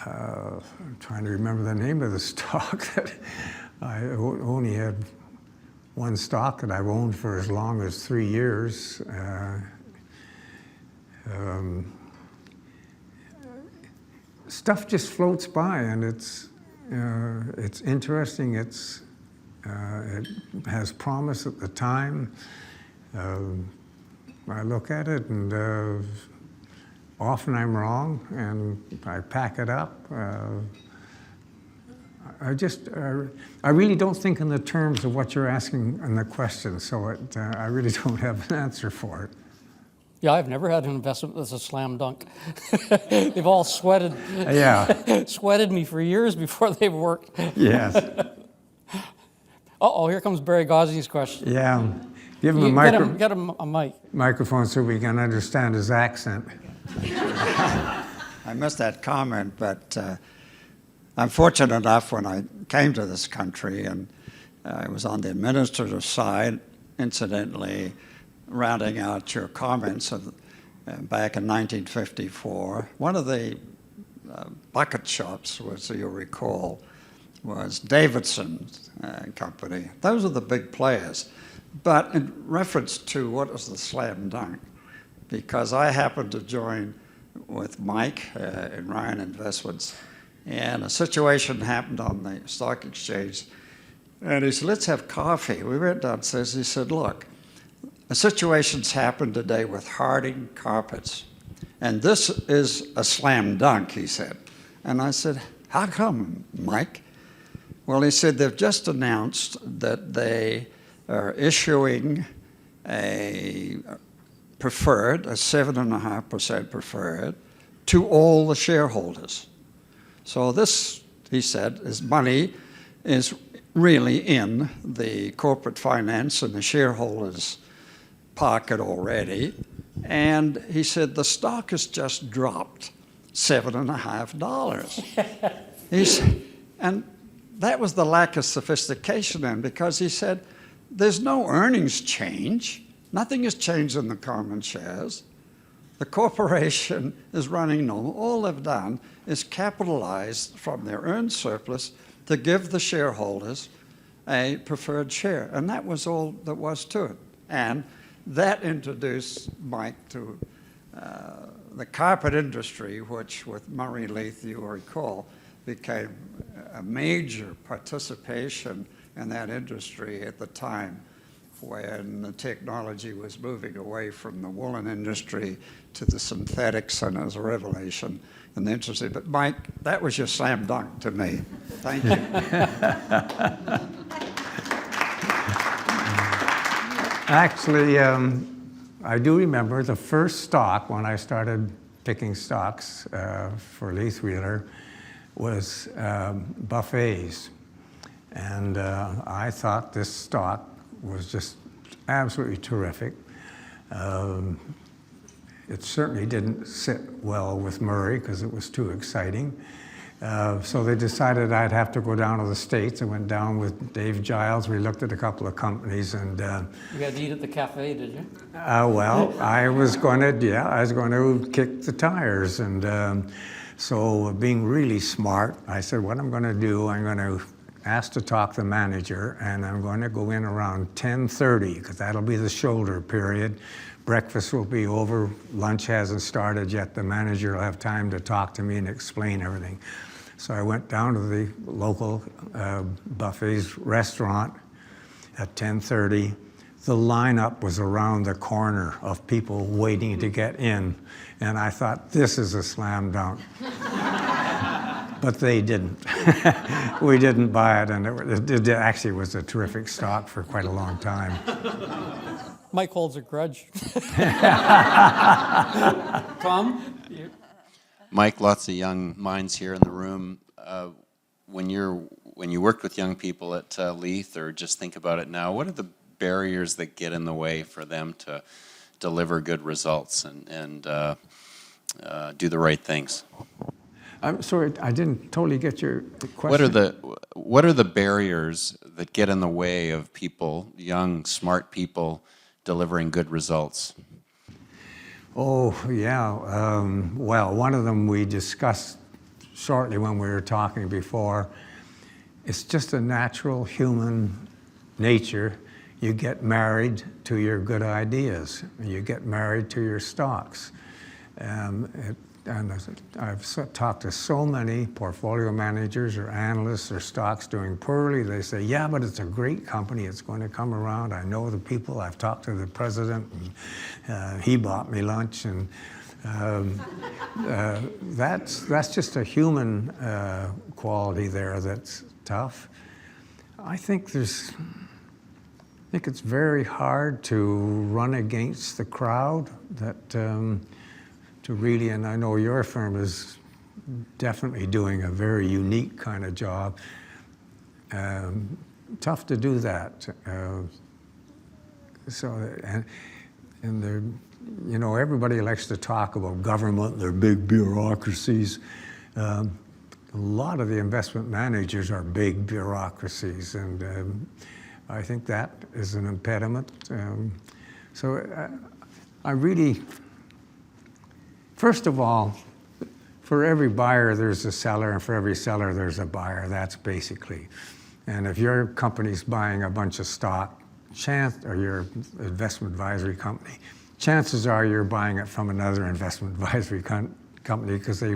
I'm trying to remember the name of the stock that I only had one stock that I've owned for as long as 3 years. Stuff just floats by, and it's interesting. It has promise at the time. I look at it, and often I'm wrong, and I pack it up. I really don't think in the terms of what you're asking in the question, so I really don't have an answer for it. Yeah, I've never had an investment that's a slam dunk. They've all sweated, Yeah, sweated me for years before they've worked. yes, Uh-oh, here comes Barry Gosney's question. yeah. Give him Get him a mic. microphone so we can understand his accent. I missed that comment, but I'm fortunate enough when I came to this country, and I was on the administrative side, incidentally, rounding out your comments of, back in 1954. One of the bucket shops, as you'll recall, was Davidson's company. Those are the big players. But in reference to what was the slam dunk, because I happened to join with Mike in Ryan Investments, and a situation happened on the stock exchange, and he said, let's have coffee. We went downstairs, he said, look, a situation's happened today with Harding Carpets, and this is a slam dunk, he said. And I said, how come, Mike? Well, he said, they've just announced that they are issuing a preferred, a 7.5% preferred, to all the shareholders. So this, he said, is money is really in the corporate finance and the shareholders' pocket already. And he said, the stock has just dropped $7.50. He said, and that was the lack of sophistication then, because he said, there's no earnings change. Nothing has changed in the common shares. The corporation is running normal. All they've done is capitalized from their earned surplus to give the shareholders a preferred share. And that was all that was to it. And that introduced Mike to the carpet industry, which with Murray Leith, you will recall, became a major participation in that industry at the time when the technology was moving away from the woolen industry to the synthetics, and it was a revelation in the industry. But Mike, that was your slam dunk to me. Thank you. Actually, I do remember the first stock when I started picking stocks for Leith Wheeler was Buffet's. And I thought this stock was just absolutely terrific. It certainly didn't sit well with Murray because it was too exciting. So they decided I'd have to go down to the States. I went down with Dave Giles. We looked at a couple of companies, and You had to eat at the cafe, did you? well, I was going to kick the tires, and so being really smart, I said, what I'm going to do, I'm going to ask to talk to the manager, and I'm going to go in around 10:30 because that'll be the shoulder period. Breakfast will be over, lunch hasn't started yet. The manager will have time to talk to me and explain everything. So I went down to the local Buffet's restaurant at 10:30. The lineup was around the corner of people waiting to get in, and I thought, this is a slam dunk. But they didn't. We didn't buy it, and it actually was a terrific stock for quite a long time. Mike holds a grudge. Tom? Mike, lots of young minds here in the room. When you worked with young people at Leith, or just think about it now, what are the barriers that get in the way for them to deliver good results and do the right things? I'm sorry, I didn't totally get your question. What are the barriers that get in the way of people, young, smart people, delivering good results? Oh, yeah. Well, one of them we discussed shortly when we were talking before. It's just a natural human nature. You get married to your good ideas. You get married to your stocks. And I've talked to so many portfolio managers or analysts or stocks doing poorly. They say, yeah, but it's a great company. It's going to come around. I know the people. I've talked to the president, and he bought me lunch. And that's just a human quality there that's tough. I think it's very hard to run against the crowd, that to really, and I know your firm is definitely doing a very unique kind of job. Tough to do that. Everybody likes to talk about government, their big bureaucracies. A lot of the investment managers are big bureaucracies, and I think that is an impediment. I really, first of all, for every buyer there's a seller, and for every seller there's a buyer. That's basically. And if your company's buying a bunch of stock, or your investment advisory company, chances are you're buying it from another investment advisory company, because they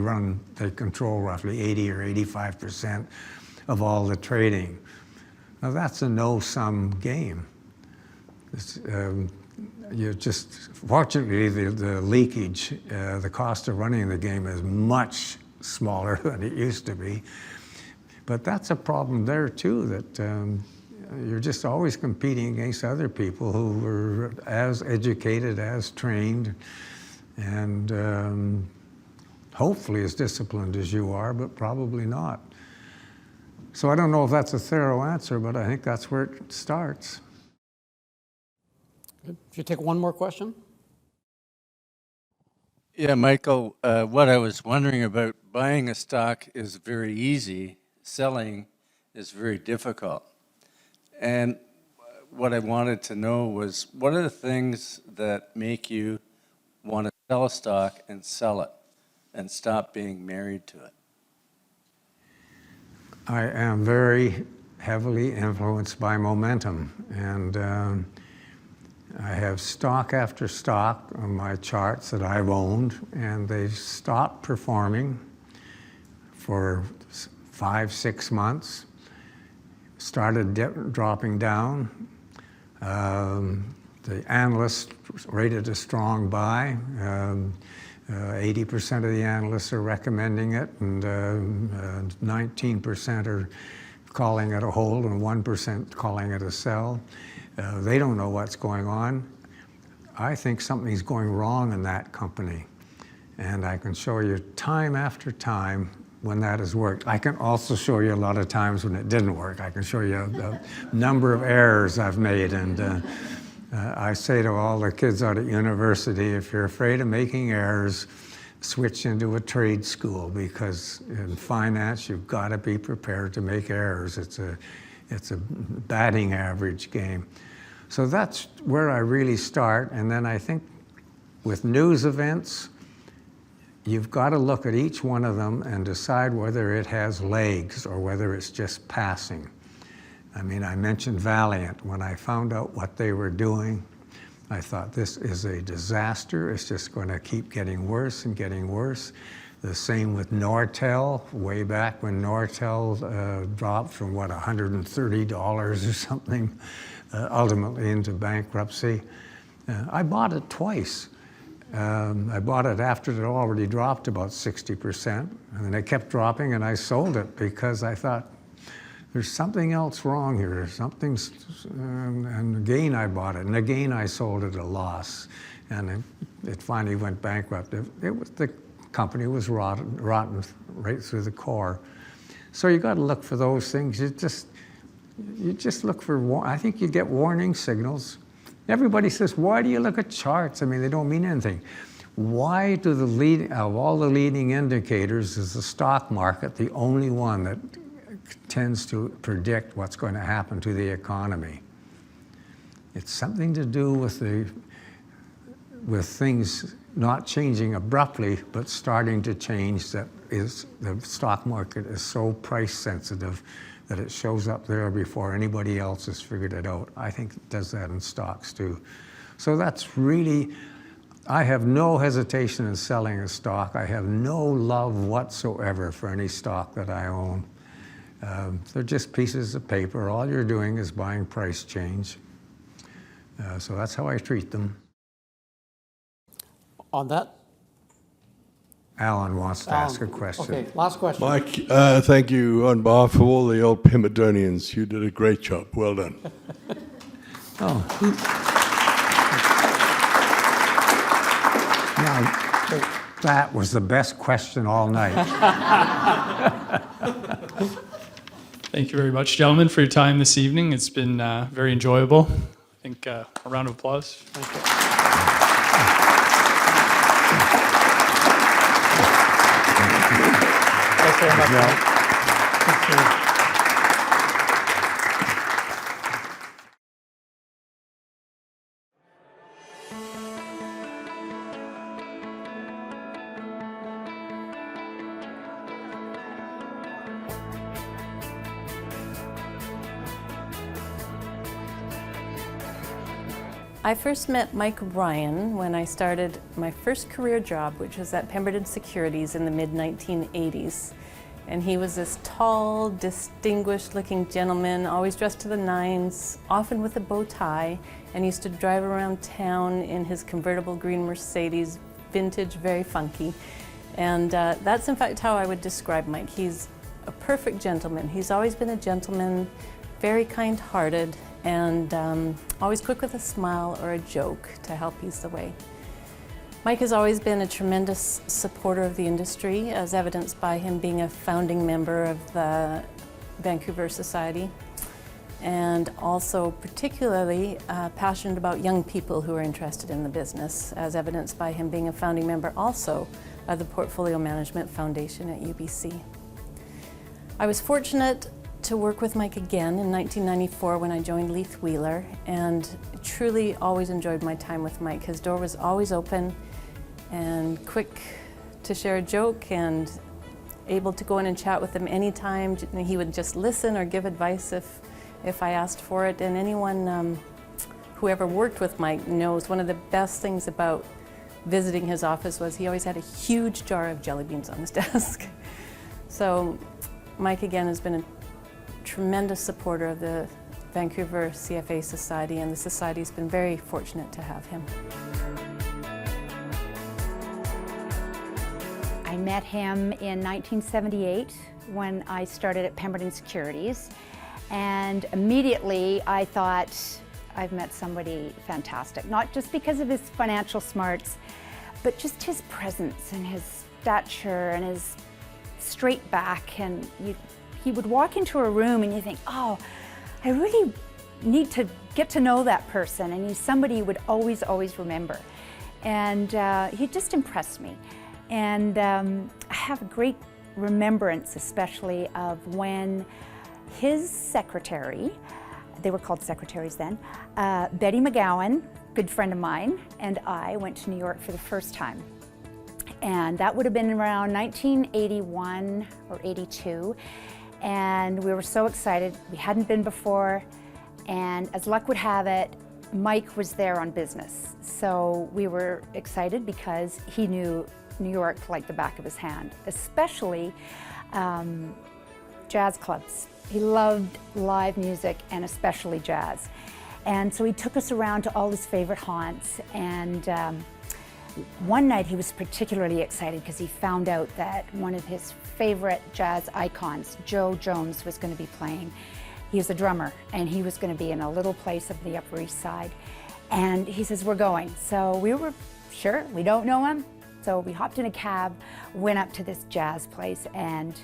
control roughly 80 or 85% of all the trading. Now that's a no-sum game. Fortunately, the leakage, the cost of running the game is much smaller than it used to be. But that's a problem there too, that you're just always competing against other people who are as educated, as trained, and hopefully as disciplined as you are, but probably not. So I don't know if that's a thorough answer, but I think that's where it starts. Good. Should you take one more question? Yeah, Michael, what I was wondering about, buying a stock is very easy, selling is very difficult. And what I wanted to know was, what are the things that make you want to sell a stock and sell it and stop being married to it? I am very heavily influenced by momentum, and I have stock after stock on my charts that I've owned, and they've stopped performing for 5-6 months, started dropping down. The analysts rated a strong buy. 80% of the analysts are recommending it, and 19% are calling it a hold, and 1% calling it a sell. They don't know what's going on. I think something's going wrong in that company, and I can show you time after time when that has worked. I can also show you a lot of times when it didn't work. I can show you a number of errors I've made, and I say to all the kids out at university, if you're afraid of making errors, switch into a trade school, because in finance you've got to be prepared to make errors. It's a batting average game. So that's where I really start, and then I think with news events, you've got to look at each one of them and decide whether it has legs or whether it's just passing. I mean, I mentioned Valiant. When I found out what they were doing, I thought, this is a disaster. It's just going to keep getting worse and getting worse. The same with Nortel, way back when Nortel dropped from, $130 or something, ultimately into bankruptcy. I bought it twice. I bought it after it already dropped about 60%, and then it kept dropping, and I sold it because I thought, there's something else wrong here. Something's, and again I bought it, and again I sold it at a loss, and it finally went bankrupt. The company was rotten right through the core. So you got to look for those things. You just look for. I think you get warning signals. Everybody says, why do you look at charts? I mean, they don't mean anything. Why do of all the leading indicators, is the stock market the only one that tends to predict what's going to happen to the economy? It's something to do with things not changing abruptly, but starting to change. That is, the stock market is so price sensitive that it shows up there before anybody else has figured it out. I think it does that in stocks too. So that's really, I have no hesitation in selling a stock. I have no love whatsoever for any stock that I own. They're just pieces of paper. All you're doing is buying price change. So that's how I treat them. On that Alan wants to ask a question. Okay, last question. Mike, thank you on behalf of all the old Pimadonians. You did a great job. Well done. Oh. Now, that was the best question all night. Thank you very much, gentlemen, for your time this evening. It's been very enjoyable. I think a round of applause. Thank you. Thanks very much. Mike. Thank you. I first met Mike Ryan when I started my first career job, which was at Pemberton Securities in the mid-1980s. And he was this tall, distinguished-looking gentleman, always dressed to the nines, often with a bow tie, and he used to drive around town in his convertible green Mercedes, vintage, very funky. And that's in fact how I would describe Mike. He's a perfect gentleman. He's always been a gentleman, very kind-hearted, and always quick with a smile or a joke to help ease the way. Mike has always been a tremendous supporter of the industry, as evidenced by him being a founding member of the Vancouver Society, and also particularly passionate about young people who are interested in the business, as evidenced by him being a founding member also of the Portfolio Management Foundation at UBC. I was fortunate to work with Mike again in 1994 when I joined Leith Wheeler, and truly always enjoyed my time with Mike. His door was always open and quick to share a joke and able to go in and chat with him anytime. He would just listen or give advice if I asked for it. And anyone who ever worked with Mike knows one of the best things about visiting his office was he always had a huge jar of jelly beans on his desk. So Mike again has been a tremendous supporter of the Vancouver CFA Society, and the Society's been very fortunate to have him. I met him in 1978 when I started at Pemberton Securities, and immediately I thought, I've met somebody fantastic, not just because of his financial smarts, but just his presence and his stature and his straight back. And he would walk into a room and you think, oh, I really need to get to know that person, and he's somebody you would always remember. And he just impressed me. And I have a great remembrance especially of when his secretary, they were called secretaries then, Betty McGowan, good friend of mine, and I went to New York for the first time. And that would have been around 1981 or 82. And we were so excited. We hadn't been before, and as luck would have it, Mike was there on business. So we were excited because he knew New York like the back of his hand, especially jazz clubs. He loved live music and especially jazz. And so he took us around to all his favorite haunts, and one night he was particularly excited because he found out that one of his favorite jazz icons, Joe Jones, was going to be playing. He was a drummer, and he was going to be in a little place up the Upper East Side. And he says, we're going. So we were sure, we don't know him. So we hopped in a cab, went up to this jazz place, and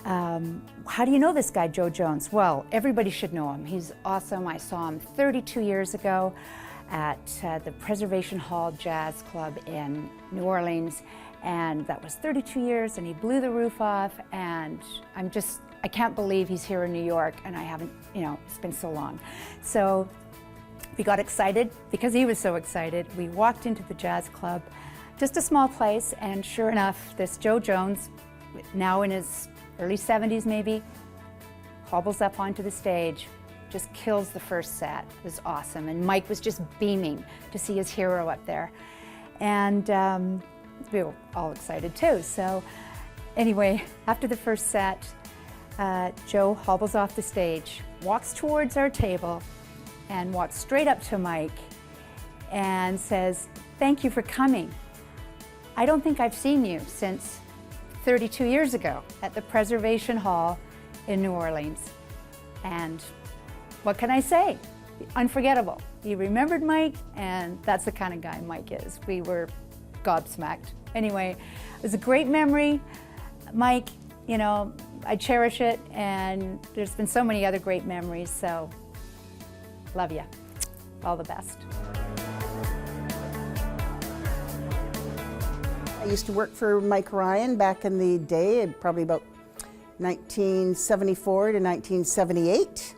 how do you know this guy, Joe Jones? Well, everybody should know him. He's awesome. I saw him 32 years ago at the Preservation Hall Jazz Club in New Orleans, and that was 32 years, and he blew the roof off, and I can't believe he's here in New York, and I haven't, it's been so long. So we got excited because he was so excited. We walked into the jazz club, just a small place, and sure enough, this Joe Jones, now in his early 70s maybe, hobbles up onto the stage, just kills the first set. It was awesome. And Mike was just beaming to see his hero up there. And we were all excited too. So anyway, after the first set, Joe hobbles off the stage, walks towards our table, and walks straight up to Mike and says, thank you for coming. I don't think I've seen you since 32 years ago at the Preservation Hall in New Orleans. And what can I say? Unforgettable. You remembered Mike, and that's the kind of guy Mike is. We were gobsmacked. Anyway, it was a great memory. Mike, you know, I cherish it, and there's been so many other great memories, so love you. All the best. I used to work for Mike Ryan back in the day, probably about 1974 to 1978.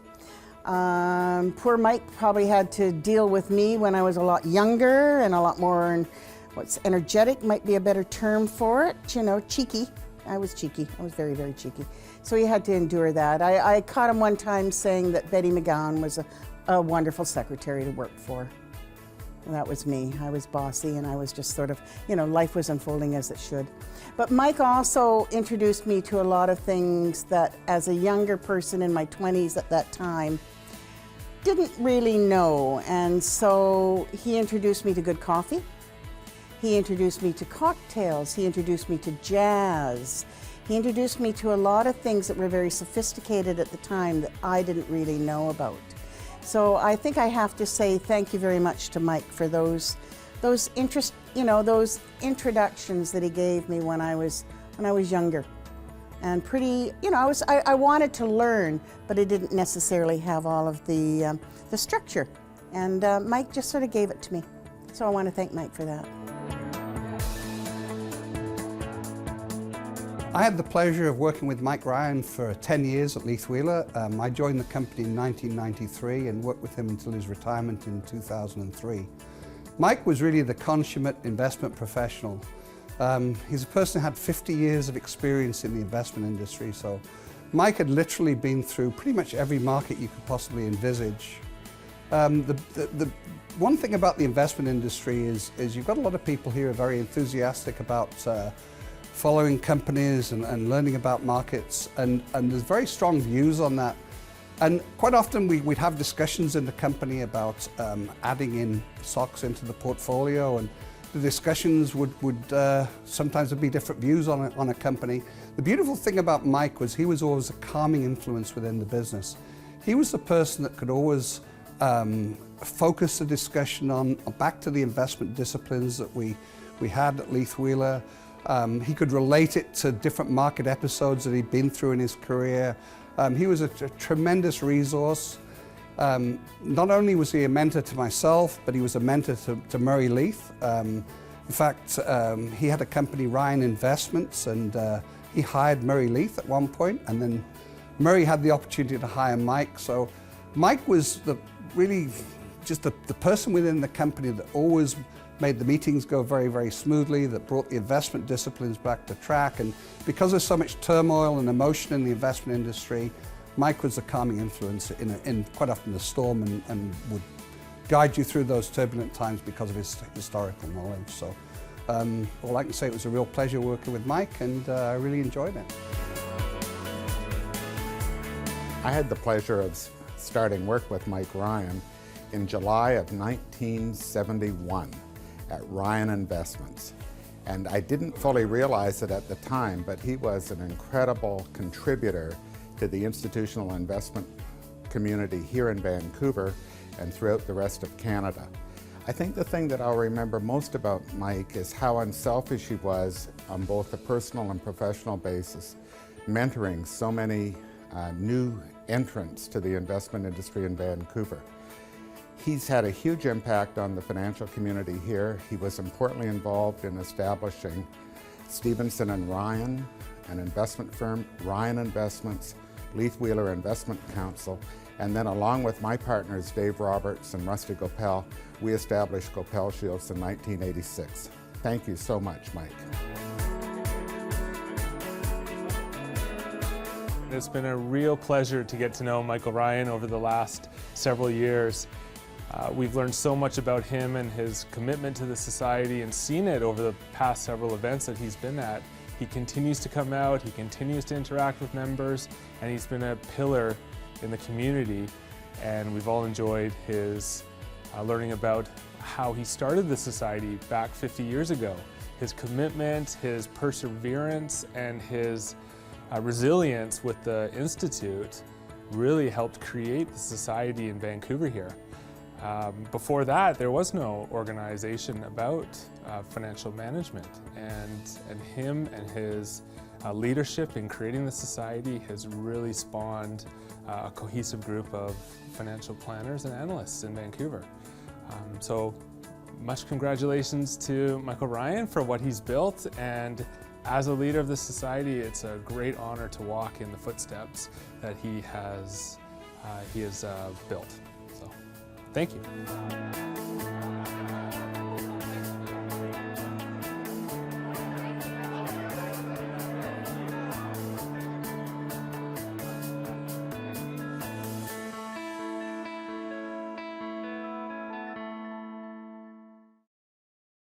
Poor Mike probably had to deal with me when I was a lot younger and a lot more, what's energetic might be a better term for it, you know, cheeky. I was cheeky. I was very, very cheeky. So he had to endure that. I caught him one time saying that Betty McGowan was a wonderful secretary to work for. And that was me. I was bossy, and I was just sort of, you know, life was unfolding as it should. But Mike also introduced me to a lot of things that as a younger person in my 20s at that time, didn't really know. And so he introduced me to good coffee. He introduced me to cocktails. He introduced me to jazz. He introduced me to a lot of things that were very sophisticated at the time that I didn't really know about. So I think I have to say thank you very much to Mike for those introductions that he gave me when I was younger. And pretty, you know, I wanted to learn, but I didn't necessarily have all of the structure. And Mike just sort of gave it to me. So I want to thank Mike for that. I had the pleasure of working with Mike Ryan for 10 years at Leith Wheeler. I joined the company in 1993 and worked with him until his retirement in 2003. Mike was really the consummate investment professional. He's a person who had 50 years of experience in the investment industry, so Mike had literally been through pretty much every market you could possibly envisage. The one thing about the investment industry is you've got a lot of people here who are very enthusiastic about following companies and learning about markets, and there's very strong views on that. And quite often we'd have discussions in the company about adding in stocks into the portfolio, and the discussions would sometimes be different views on a company. The beautiful thing about Mike was he was always a calming influence within the business. He was the person that could always focus the discussion on back to the investment disciplines that we had at Leith Wheeler. He could relate it to different market episodes that he'd been through in his career. He was a tremendous resource. Not only was he a mentor to myself, but he was a mentor to Murray Leith. In fact, he had a company, Ryan Investments, and he hired Murray Leith at one point, and then Murray had the opportunity to hire Mike. So Mike was really just the person within the company that always made the meetings go very, very smoothly, that brought the investment disciplines back to track. And because there's so much turmoil and emotion in the investment industry, Mike was a calming influence in quite often the storm, and would guide you through those turbulent times because of his historical knowledge. So all I can say, it was a real pleasure working with Mike, and I really enjoyed it. I had the pleasure of starting work with Mike Ryan in July of 1971. At Ryan Investments. And I didn't fully realize it at the time, but he was an incredible contributor to the institutional investment community here in Vancouver and throughout the rest of Canada. I think the thing that I'll remember most about Mike is how unselfish he was on both a personal and professional basis, mentoring so many new entrants to the investment industry in Vancouver. He's had a huge impact on the financial community here. He was importantly involved in establishing Stevenson and Ryan, an investment firm, Ryan Investments, Leith Wheeler Investment Council, and then along with my partners Dave Roberts and Rusty Gopel, we established Gopel Shields in 1986. Thank you so much, Mike. It's been a real pleasure to get to know Michael Ryan over the last several years. We've learned so much about him and his commitment to the society, and seen it over the past several events that he's been at. He continues to come out, he continues to interact with members, and he's been a pillar in the community. And we've all enjoyed his learning about how he started the society back 50 years ago. His commitment, his perseverance, and his resilience with the Institute really helped create the society in Vancouver here. Before that, there was no organization about financial management, and him and his leadership in creating the society has really spawned a cohesive group of financial planners and analysts in Vancouver. So much congratulations to Michael Ryan for what he's built, and as a leader of the society, it's a great honor to walk in the footsteps that he has built. So, thank you.